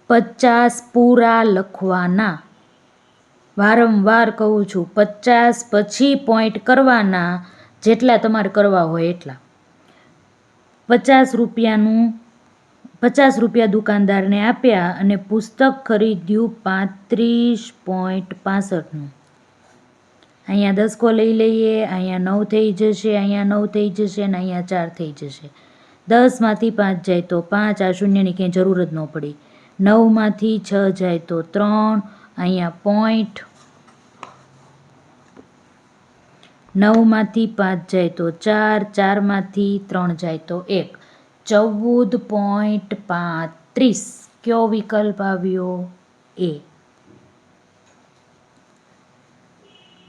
50 પૂરા લખવાના. વારંવાર કહું છું, 50 પછી પોઈન્ટ કરવાના, જેટલા તમારે કરવા હોય એટલા. 50 રૂપિયા દુકાનદારને આપ્યા અને પુસ્તક ખરીદ્યું 35.65નું. અહીંયા 10 લઈ લઈએ, અહીંયા 9 થઈ જશે, અહીંયા 9 થઈ જશે અને અહીંયા 4 થઈ જશે. 10માંથી 5 જાય તો 5, આ શૂન્યની કંઈ જરૂર જ ન પડી. 9માંથી 6 જાય તો 3, અહીંયા પોઈન્ટ. 9માંથી 5 જાય તો 4, 4માંથી 3 જાય તો 1, 14.35. કયો વિકલ્પ આવ્યો? એ.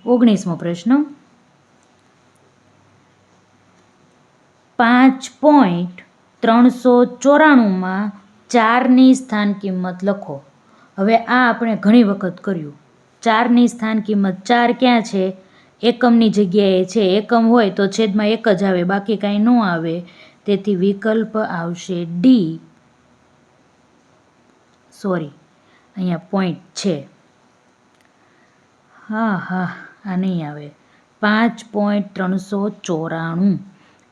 19મો પ્રશ્ન, 5.394માં 4ની સ્થાન કિંમત લખો. હવે આ આપણે ઘણી વખત કર્યું. 4ની સ્થાન કિંમત 4 ક્યાં છે? એકમની જગ્યાએ છે. એકમ હોય તો છેદમાં 1 જ આવે, બાકી કાંઈ ન આવે. તેથી વિકલ્પ આવશે ડી. સોરી, અહીંયા પોઈન્ટ છે. આ નહીં આવે. 5.394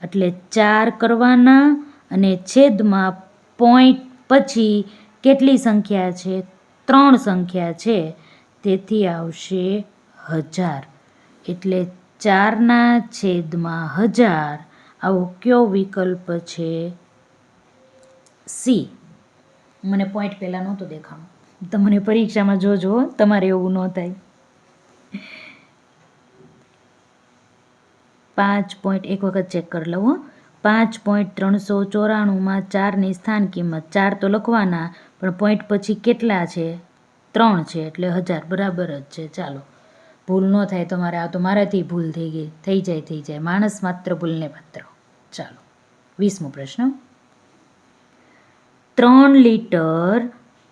એટલે 4 કરવાના અને છેદમાં પોઈન્ટ પછી કેટલી સંખ્યા છે? 3 સંખ્યા છે. તેથી આવશે 1000. એટલે 4ના છેદમાં 1000. આવો કયો વિકલ્પ છે? સી. મને પોઈન્ટ પહેલાં નહોતો દેખાણો. તમને પરીક્ષામાં જોજો, તમારે એવું ન થાય. 5. એક વખત ચેક કરી લઉં. 5.394માં 4ની સ્થાન કિંમત 4 તો લખવાના, પણ પોઈન્ટ પછી કેટલા છે? 3 છે, એટલે 1000 બરાબર જ છે. ચાલો, ભૂલ ન થાય તમારે. આ તો મારાથી ભૂલ થઈ ગઈ. થઈ જાય. માણસ માત્ર ભૂલને પાત્ર. ચાલો, 20મો પ્રશ્ન, 3 લિટર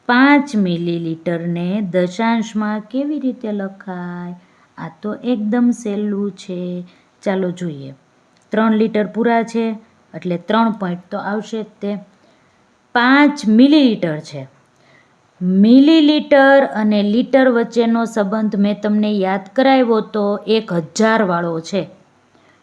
5 મિલીલીટરને દશાંશમાં કેવી રીતે લખાય? આ તો એકદમ સહેલું છે. ચાલો જોઈએ. 3 લિટર પૂરા છે એટલે 3 પોઈન્ટ તો આવશે જ તે. 5 મિલીલીટર છે. મિલીલીટર અને લીટર વચ્ચેનો સંબંધ મેં તમને યાદ કરાવ્યો તો 1000 વાળો છે.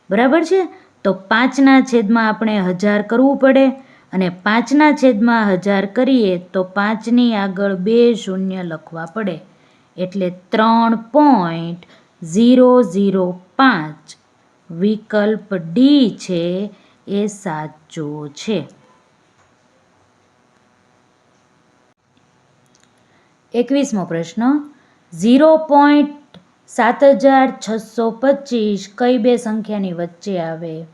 બરાબર છે? તો 5ના છેદમાં આપણે 1000 કરવું પડે અને 5ના છેદમાં 1000 કરીએ તો 5ની આગળ 2 શૂન્ય લખવા પડે. એટલે 3.005 વિકલ્પ ડી છે એ સાચો છે. 21મો પ્રશ્ન 0.7625 કઈ બે સંખ્યાની વચ્ચે આવે?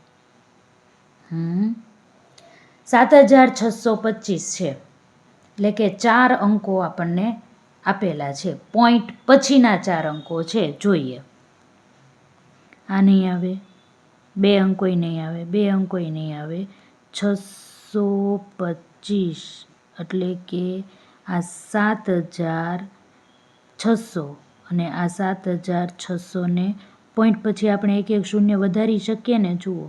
7625 છે એટલે કે 4 અંકો આપણને આપેલા છે. પોઈન્ટ પછીના 4 અંકો છે. જોઈએ. આ નહીં આવે, 2 અંકોય નહીં આવે, 2 અંકોય નહીં આવે. 625 એટલે કે આ 7600 અને આ 7600 ને પોઈન્ટ પછી આપણે એક એક શૂન્ય વધારી શકીએ ને. જુઓ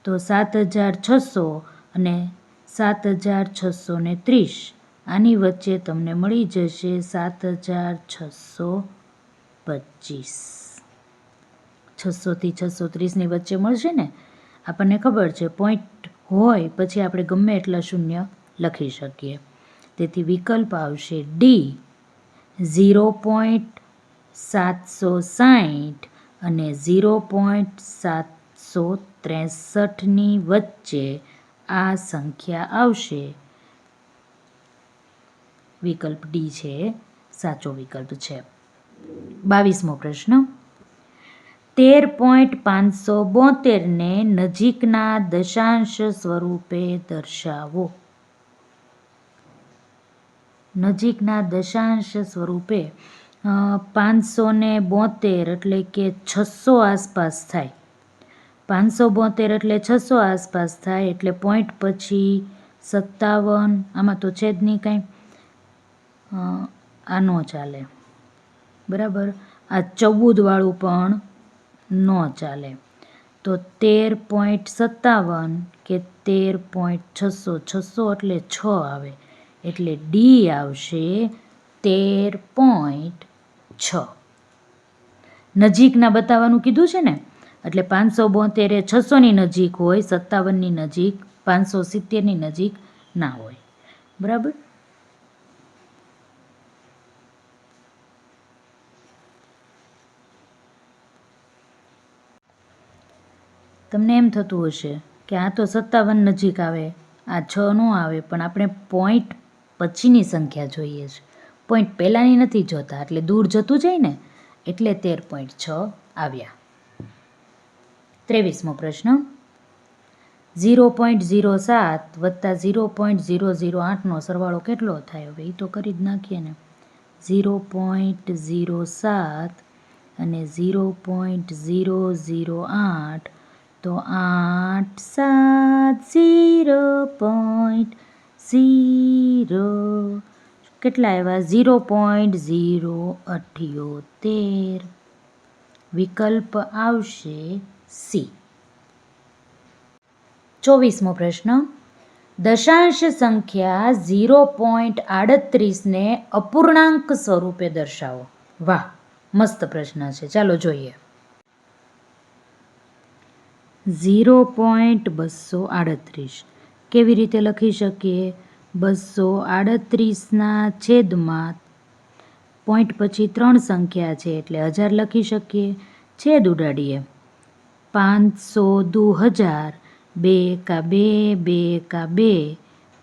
તો 7600 અને 7630 આની વચ્ચે તમને મળી જશે 7625. 600 થી 630ની વચ્ચે મળશે ને. આપણને ખબર છે પોઈન્ટ હોય પછી આપણે ગમે એટલા શૂન્ય લખી શકીએ. તેથી વિકલ્પ આવશે ડી 0.760 અને 0.763ની વચ્ચે આ સંખ્યા આવશે. વિકલ્પ ડી છે સાચો વિકલ્પ છે. 22મો પ્રશ્ન 13.572 ને નજીકના દશાંશ સ્વરૂપે દર્શાવો. નજીકના દશાંશ સ્વરૂપે 572 એટલે કે 600 આસપાસ થાય. 572 એટલે 600 આસપાસ થાય એટલે પોઈન્ટ પછી 57. આમાં તો છે જ નહીં કાંઈ, આ ન ચાલે. બરાબર. આ 14 વાળું પણ ન ચાલે. તો 13.57 કે 13.600. 600 એટલે 6 આવે એટલે ડી આવશે 13.6. નજીકના બતાવવાનું કીધું છે ને એટલે 572 એ 600ની નજીક હોય, 57ની નજીક, 570ની નજીક ના હોય. બરાબર. તમને એમ થતું હશે કે આ તો 57 નજીક આવે, આ 6 નો આવે, પણ આપણે પોઈન્ટ પછીની સંખ્યા જોઈએ છે. પોઈન્ટ પહેલાંની નથી જોતા એટલે દૂર જતું જાય ને, એટલે 13.6 આવ્યા. 23મો પ્રશ્ન 0.07 વત્તા 0.008નો સરવાળો કેટલો થાય? હવે એ તો કરી જ નાખીએ ને. 0.07 અને 0.008 તો 8 7 0.0 કેટલા આવ્યા? 0.078. વિકલ્પ આવશે સી. 24મો પ્રશ્ન દશાંશ સંખ્યા 0.38 ને અપૂર્ણાંક સ્વરૂપે દર્શાવો. વાહ, મસ્ત પ્રશ્ન છે. ચાલો જોઈએ. 0.238 કેવી રીતે લખી શકીએ? 238ના છેદમાં પોઈન્ટ પછી 3 સંખ્યા છે એટલે 1000 લખી શકીએ. છેદ ઉડાડીએ. 500 દુ 1000, 2 એકા 2, 2 એકા 2,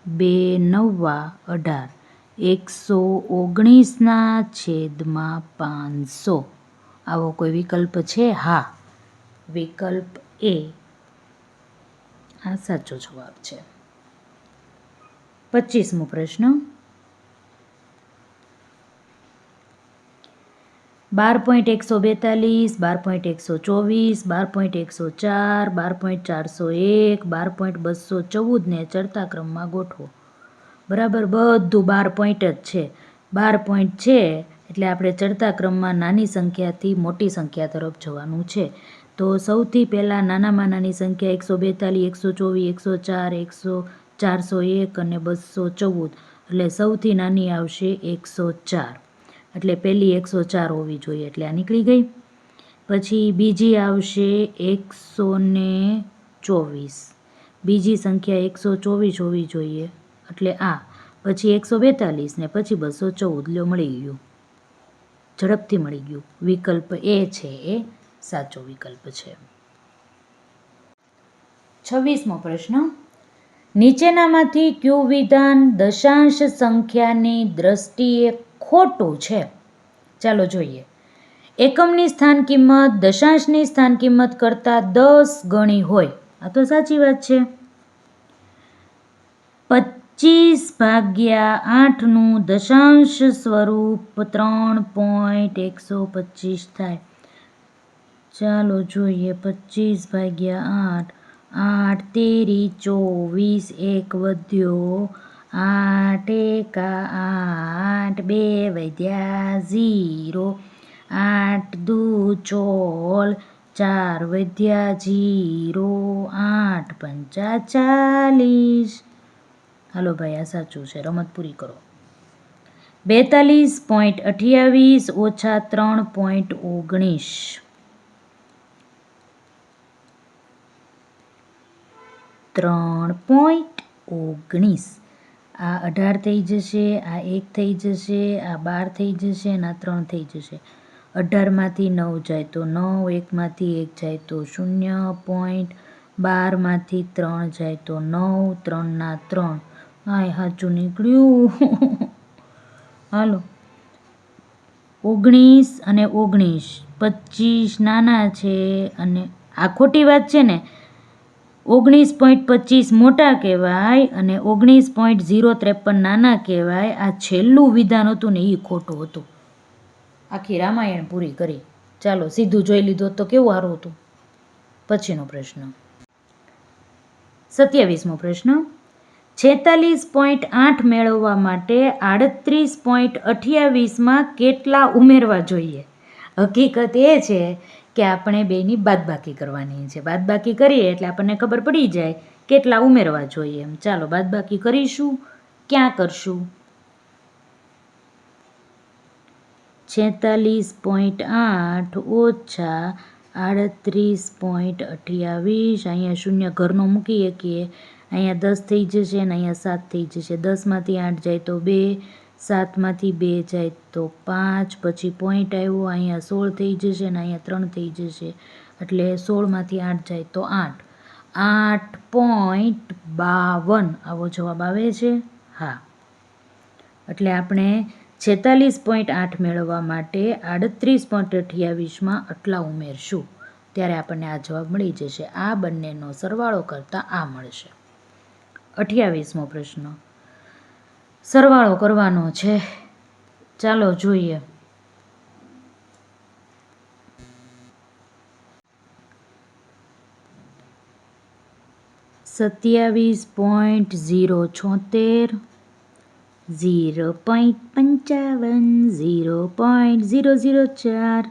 2 નવ્વા 18. 119ના છેદમાં 500. આવો કોઈ વિકલ્પ છે? હા, વિકલ્પ એ આ સાચો જવાબ છે. 25મો પ્રશ્ન 12.142, 12.124, 12.104, 12.401, 12.214 ને ચડતા ક્રમમાં ગોઠવો. બરાબર. બધું 12 પોઈન્ટ જ છે. 12 પોઈન્ટ છે એટલે આપણે ચડતા ક્રમમાં નાની સંખ્યાથી મોટી સંખ્યા તરફ જવાનું છે. તો સૌથી પહેલાં નાનામાં નાની સંખ્યા 142, 124, 104, 401 અને 214 એટલે સૌથી નાની આવશે 104. એટલે પહેલી 104 હોવી જોઈએ એટલે આ નીકળી ગઈ. પછી બીજી આવશે 124. બીજી સંખ્યા 124 હોવી જોઈએ એટલે આ. પછી 142 ને પછી 214. લ્યો, મળી ગયું. ઝડપથી મળી ગયું. વિકલ્પ એ છે એ સાચો વિકલ્પ છે. 26મો પ્રશ્ન, નીચેનામાંથી કયું વિધાન દશાંશ સંખ્યાની દ્રષ્ટિએ ખોટું છે? ચાલો જોઈએ. એકમની સ્થાન કિંમત દશાંશની સ્થાન કિંમત કરતાં 10 ગણી હોય. આ તો સાચી વાત છે. 25/8નું દશાંશ સ્વરૂપ 3.125 થાય. ચાલો જોઈએ. 25/8, 8 તેરી 24, 1 વધ્યો 8 એકા 8, 2 વધ્યા 0, 8 દુ 16, 4 વધ્યા 0, 8 પંચા 40. હાલો ભાઈ, આ સાચું છે. રમત પૂરી કરો. 42.28 ઓછા 3.19. 3.19. આ 18 થઈ જશે, આ 1 થઈ જશે, આ 12 થઈ જશે અને આ 3 થઈ જશે. 18માંથી 9 જાય તો 9, 1માંથી 1 જાય તો 0. 12માંથી 3 જાય તો 9, 3 ના 3. હા, સાચું નીકળ્યું. હાલો. 19 અને 19, 25 નાના છે અને આ ખોટી વાત છે ને. 19.25 મોટા કહેવાય અને 19.053 નાના કહેવાય. આ છેલ્લું વિધાન હતું ને એ ખોટું હતું. આખી રામાયણ પૂરી કરી. ચાલો, સીધું જોઈ લીધું તો કેવું સારું હતું. પછીનો પ્રશ્ન, 27મો પ્રશ્ન, 46.8 મેળવવા માટે 38.28માં કેટલા ઉમેરવા જોઈએ? હકીકત એ છે કે આપણે બેની બાદબાકી કરવાની છે. બાદબાકી કરીએ એટલે આપણને ખબર પડી જાય કેટલા ઉમેરવા જોઈએ એમ. ચાલો બાદબાકી કરીશું. ક્યાં કરશું? 46.8 ઓછા 38.28. અહીંયા શૂન્ય ઘરનો મૂકી શકીએ. અહીંયા 10 થઈ જશે અને અહીંયા 7 થઈ જશે. 10માંથી 8 જાય તો 2, 7માંથી 2 જાય તો 5, પછી પોઈન્ટ આવ્યો. અહીંયા 16 થઈ જશે અને અહીંયા 3 થઈ જશે. એટલે 16માંથી 8 જાય તો 8. 8.52 આવો જવાબ આવે છે. હા, એટલે આપણે 46.8 મેળવવા માટે 38.28માં આટલા ઉમેરશું ત્યારે આપણને આ જવાબ મળી જશે. આ બંનેનો સરવાળો કરતાં આ મળશે. 28મો પ્રશ્ન, સરવાળો કરવાનો છે. ચાલો જોઈએ. 27.076, 0.55, 0.004,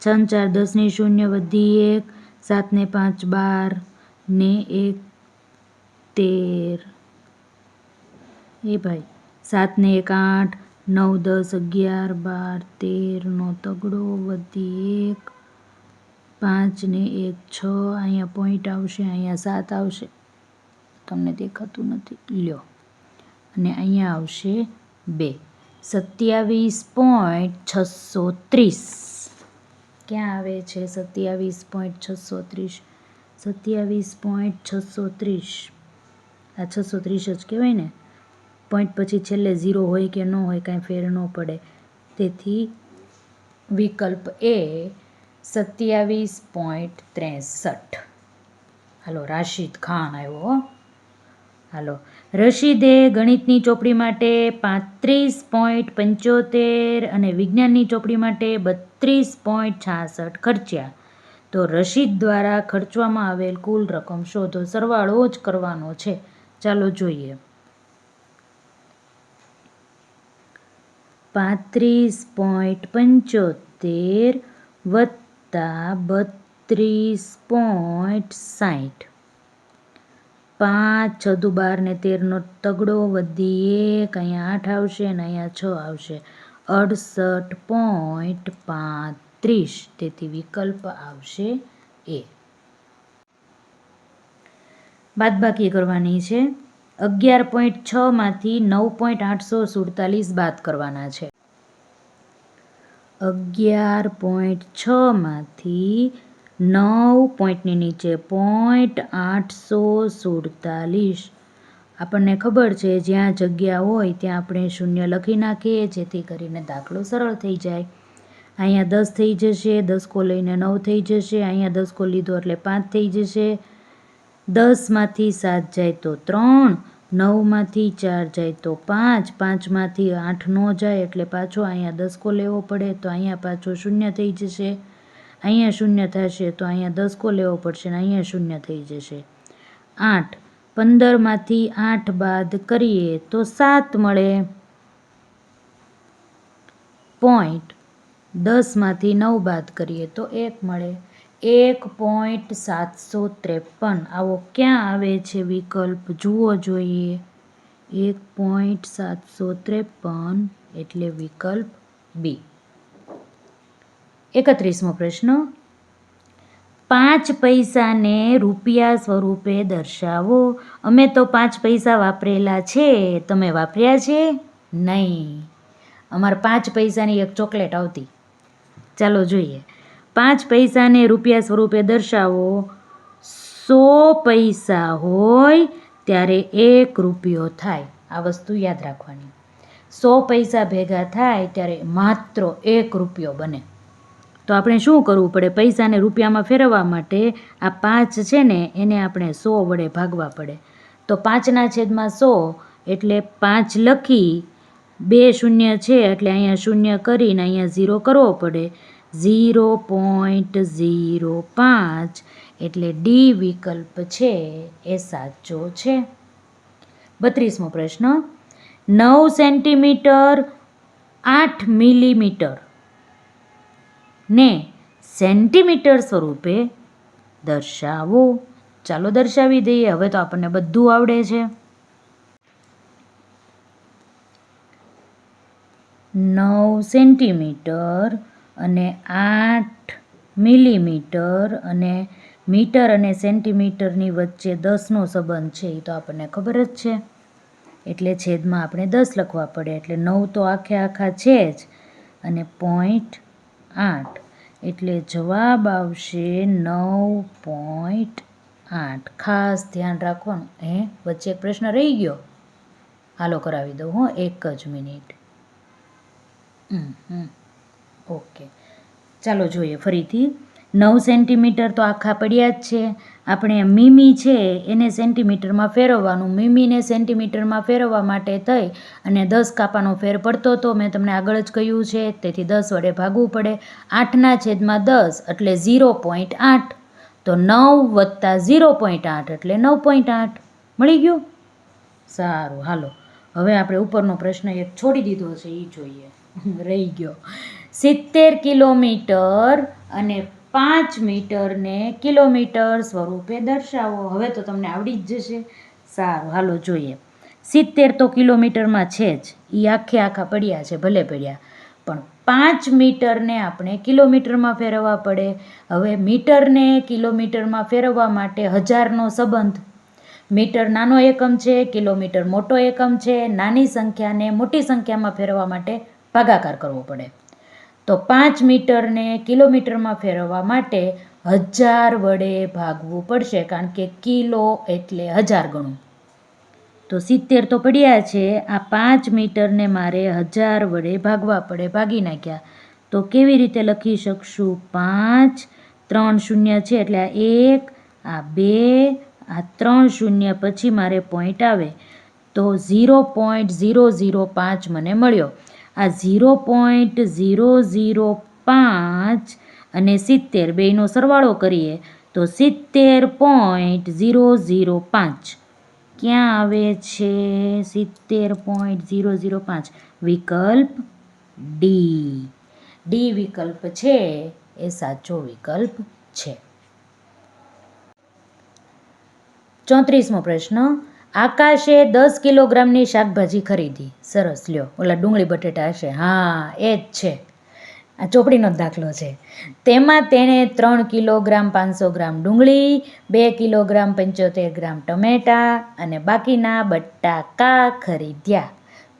6 4 10 ને 0 વધી 1, 7 ને 5 12 ને 1 13. એ ભાઈ 7 ને 1 8, 9 10 11 12 13 નો તગડો વધી 1, 5 ને 1 6. અહીંયા પોઈન્ટ આવશે, અહીંયા 7 આવશે. તમને દેખાતું નથી, લ્યો. અને અહીંયા આવશે 2. 27.630. ક્યાં આવે છે 27.630? 27.630. આ 630 જ કહેવાય ને. પોઈન્ટ પછી છેલ્લે 0 હોય કે ન હોય કાંઈ ફેર ન પડે. તેથી વિકલ્પ એ 27.63. હાલો, રાશિદ ખાન આવ્યો. હાલો, રશીદે ગણિતની ચોપડી માટે 35.75 અને વિજ્ઞાનની ચોપડી માટે 32.66 ખર્ચ્યા. તો રશીદ દ્વારા ખર્ચવામાં આવેલ કુલ રકમ શોધો. સરવાળો જ કરવાનો છે. ચાલો જોઈએ. 35.75 વત્તા 32.60. 5 6 12 ને 13 નો તગડો વધી 1, અહીંયા 8 આવશે અને અહીંયા 6 આવશે. 68.35. તેથી વિકલ્પ આવશે એ. બાદબાકી કરવાની છે. 11.6 માંથી 9.847 બાદ કરવાના છે. 11.6 માંથી 9 પોઈન્ટની નીચે 0.847. આપણને ખબર છે જ્યાં જગ્યા હોય ત્યાં આપણે શૂન્ય લખી નાખીએ જેથી કરીને દાખલો સરળ થઈ જાય. અહીંયા 10 થઈ જશે, 10 લઈને 9 થઈ જશે, અહીંયા 10 લીધો એટલે 5 થઈ જશે. 10માંથી 7 જાય તો 3, 9માંથી 4 જાય તો 5, 5માંથી 8 ન જાય એટલે પાછો અહીંયા 10 લેવો પડે તો અહીંયા પાછો શૂન્ય થઈ જશે. અહીંયા શૂન્ય થશે તો અહીંયા 10 લેવો પડશે અને અહીંયા શૂન્ય થઈ જશે. 8, 15માંથી 8 બાદ કરીએ તો 7 મળે. પોઈન્ટ 10માંથી 9 બાદ કરીએ તો 1 મળે. 1.753. આવો ક્યાં આવે છે વિકલ્પ જુઓ જોઈએ. 1.753 એટલે વિકલ્પ બી. 31મો પ્રશ્ન. 5 પૈસાને રૂપિયા સ્વરૂપે દર્શાવો. અમે તો 5 પૈસા વાપરેલા છે, તમે વાપર્યા છે? નહીં. અમારે 5 પૈસાની એક ચોકલેટ આવતી. ચાલો જોઈએ. 5 પૈસાને રૂપિયા સ્વરૂપે દર્શાવો. 100 પૈસા હોય ત્યારે 1 રૂપિયો થાય. આ વસ્તુ યાદ રાખવાની. 100 પૈસા ભેગા થાય ત્યારે માત્ર 1 રૂપિયો બને. તો આપણે શું કરવું પડે? પૈસાને રૂપિયામાં ફેરવવા માટે આ 5 છે ને એને આપણે 100 વડે ભાગવા પડે. તો 5/100 એટલે 5 લખી, 2 શૂન્ય છે એટલે અહીંયા શૂન્ય કરીને અહીંયા 0 કરવો પડે. 0.05 એટલે ડી વિકલ્પ છે એ સાચો છે. 32મો પ્રશ્ન. 9 સેન્ટીમીટર 8 મિલીમીટર ને સેન્ટીમીટર સ્વરૂપે દર્શાવો. ચાલો દર્શાવી દઈએ. હવે તો આપણને બધું આવડે છે. 9 સેન્ટીમીટર અને 8 મિલીમીટર અને મીટર અને સેન્ટીમીટરની વચ્ચે 10નો સંબંધ છે એ તો આપણને ખબર જ છે. એટલે છેદમાં આપણે 10 લખવા પડે. એટલે 9 તો આખે આખા છે જ અને 0.8 એટલે જવાબ આવશે 9.8. ખાસ ધ્યાન રાખવાનું. વચ્ચે એક પ્રશ્ન રહી ગયો. હાલો કરાવી દઉં હો, 1 જ મિનિટ. ઓકે, ચાલો જોઈએ ફરીથી. 9 સેન્ટીમીટર તો આખા પડ્યા જ છે. આપણે મીમી છે એને સેન્ટીમીટરમાં ફેરવવાનું. મીમીને સેન્ટીમીટરમાં ફેરવવા માટે થઈ અને 10 કાપાનો ફેર પડતો હતો. મેં તમને આગળ જ કહ્યું છે. તેથી 10 વડે ભાગવું પડે. 8/10 એટલે 0.8. તો 9 વત્તા 0.8 એટલે 9.8. મળી ગયું? સારું, હાલો હવે આપણે ઉપરનો પ્રશ્ન એક છોડી દીધો છે એ જોઈએ. રહી ગયો. 70 કિલોમીટર અને 5 મીટરને કિલોમીટર સ્વરૂપે દર્શાવો. હવે તો તમને આવડી જ જશે. સારું, હાલો જોઈએ. 70 તો કિલોમીટરમાં છે જ, એ આખે આખા પડ્યા છે, ભલે પડ્યા. પણ 5 મીટરને આપણે કિલોમીટરમાં ફેરવવા પડે. હવે મીટરને કિલોમીટરમાં ફેરવવા માટે 1000નો સંબંધ. મીટર નાનો એકમ છે, કિલોમીટર મોટો એકમ છે. નાની સંખ્યાને મોટી સંખ્યામાં ફેરવવા માટે ભાગાકાર કરવો પડે. તો 5 મીટરને કિલોમીટરમાં ફેરવવા માટે 1000 વડે ભાગવું પડશે, કારણ કે કિલો એટલે 1000 ગણું. તો 70 તો પડ્યા છે, આ 5 મીટરને મારે 1000 વડે ભાગવા પડે. ભાગી નાખ્યા તો કેવી રીતે લખી શકશું? 5, 3 શૂન્ય છે એટલે આ 1, આ 2, આ 3 શૂન્ય પછી મારે પોઈન્ટ આવે તો 0.005 મને મળ્યો. આ 0.005 અને 70 બેયનો સરવાળો કરીએ તો 70.005 ક્યાં આવે છે? 70.005 વિકલ્પ ડી. ડી વિકલ્પ છે એ સાચો વિકલ્પ છે. 34મો પ્રશ્ન. આકાશે 10 કિલોગ્રામની શાકભાજી ખરીદી. સરસ, લ્યો. ઓલા ડુંગળી બટેટા હશે. હા, એ જ છે. આ ચોપડીનો જ દાખલો છે. તેમાં તેણે 3 કિલોગ્રામ 500 ગ્રામ ડુંગળી, 2 કિલોગ્રામ 75 ગ્રામ ટમેટા અને બાકીના બટાકા ખરીદ્યા.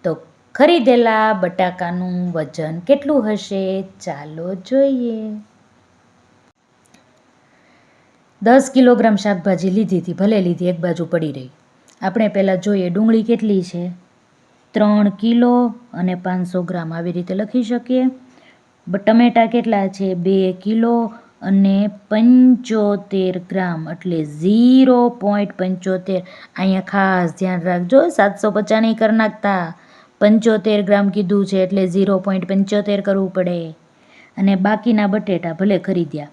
તો ખરીદેલા બટાકાનું વજન કેટલું હશે? ચાલો જોઈએ. 10 કિલોગ્રામ શાકભાજી લીધી હતી, ભલે લીધી, એક બાજુ પડી રહી. આપણે પહેલાં જોઈએ ડુંગળી કેટલી છે, 3 કિલો અને 500 ગ્રામ, આવી રીતે લખી શકીએ. ટમેટાં કેટલા છે, 2 કિલો અને 75 ગ્રામ, એટલે 0.75. અહીંયા ખાસ ધ્યાન રાખજો, 750 નહીં કરી નાખતા, 75 ગ્રામ કીધું છે એટલે 0.75 કરવું પડે. અને બાકીના બટેટા ભલે ખરીદ્યા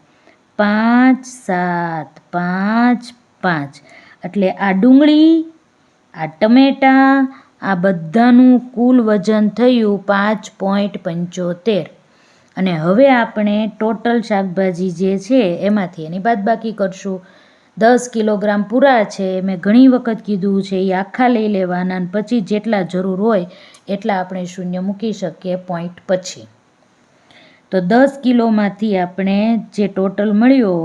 5, 7, 5, 5, એટલે આ ડુંગળી, આ ટમેટાં, આ બધાનું કુલ વજન થયું 5.75. અને હવે આપણે ટોટલ શાકભાજી જે છે એમાંથી એની બાદબાકી કરશું. 10 કિલોગ્રામ પૂરા છે, મેં ઘણી વખત કીધું છે, એ આખા લઈ લેવાના અને પછી જેટલા જરૂર હોય એટલા આપણે શૂન્ય મૂકી શકીએ પોઈન્ટ પછી. તો 10 કિલોમાંથી આપણે જે ટોટલ મળ્યો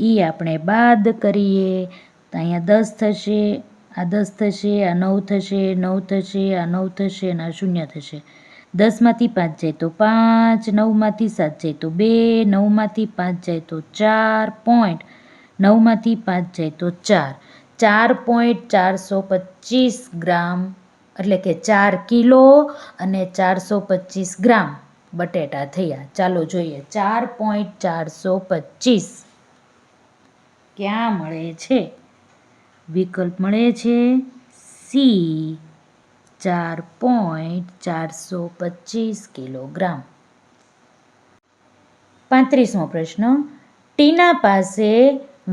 એ આપણે બાદ કરીએ. તો અહીંયા 10 થશે, આ 10 થશે, આ 9 થશે, 9 થશે, આ 9 થશે અને આ 0 થશે. 10માંથી 5 જાય તો 5, 9માંથી 7 જાય તો 2, 9માંથી 5 જાય તો 4 પોઈન્ટ, 9માંથી 5 જાય તો 4, 4.425 ગ્રામ, એટલે કે 4 કિલો અને 425 ગ્રામ બટેટા થયા. ચાલો જોઈએ 4.425 ક્યાં મળે છે? વિકલ્પ મળે છે સી, 4.425 કિલોગ્રામ. 35મો પ્રશ્ન, ટીના પાસે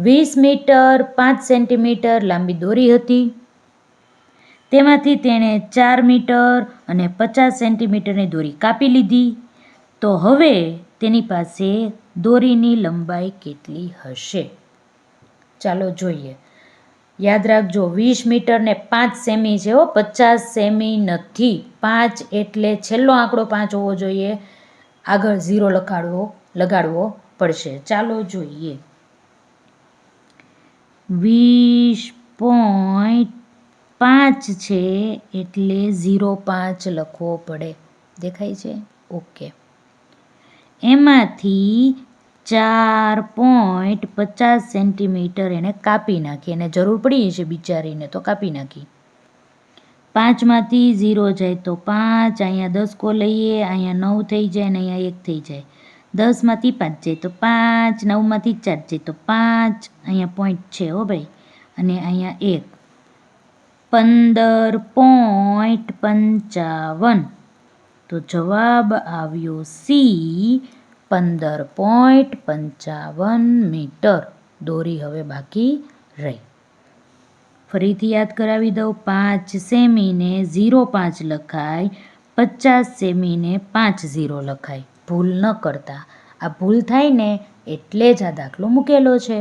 20 મીટર 5 સેન્ટીમીટર લાંબી દોરી હતી. તેમાંથી તેણે 4 મીટર અને 50 સેન્ટીમીટરની દોરી કાપી લીધી. તો હવે તેની પાસે દોરીની લંબાઈ કેટલી હશે? ચાલો જોઈએ. યાદ રાખજો 20 મીટર ને 5 સેમી છે, 50 સેમી નથી. 5 એટલે છેલ્લો આંકડો 5 હોવો જોઈએ, આગળ 0 લગાડવો પડશે. ચાલો જોઈએ. 20.5 છે એટલે 0.5 લખવો પડે. દેખાય છે? ઓકે. એમાંથી 4.50 સેન્ટીમીટર એને કાપી નાખી, એને જરૂર પડી છે બિચારીને તો કાપી નાખી. 5માંથી 0 જાય તો 5, અહીંયા 10 કો લઈએ, અહીંયા 9 થઈ જાય ને અહીંયા 1 થઈ જાય. 10માંથી 5 જાય તો 5, 9માંથી 4 જાય તો 5, અહીંયા પોઈન્ટ છે હો ભાઈ, અને અહીંયા 1, 15.55. તો જવાબ આવ્યો સી, 15.55 મીટર. દોરી હવે બાકી રહી. ફરીથી યાદ કરાવી દઉં, 5 સેમીને 0.5 લખાય, 50 સેમીને 50 લખાય. ભૂલ ન કરતા, આ ભૂલ થાય ને એટલે જ આ દાખલો મૂકેલો છે.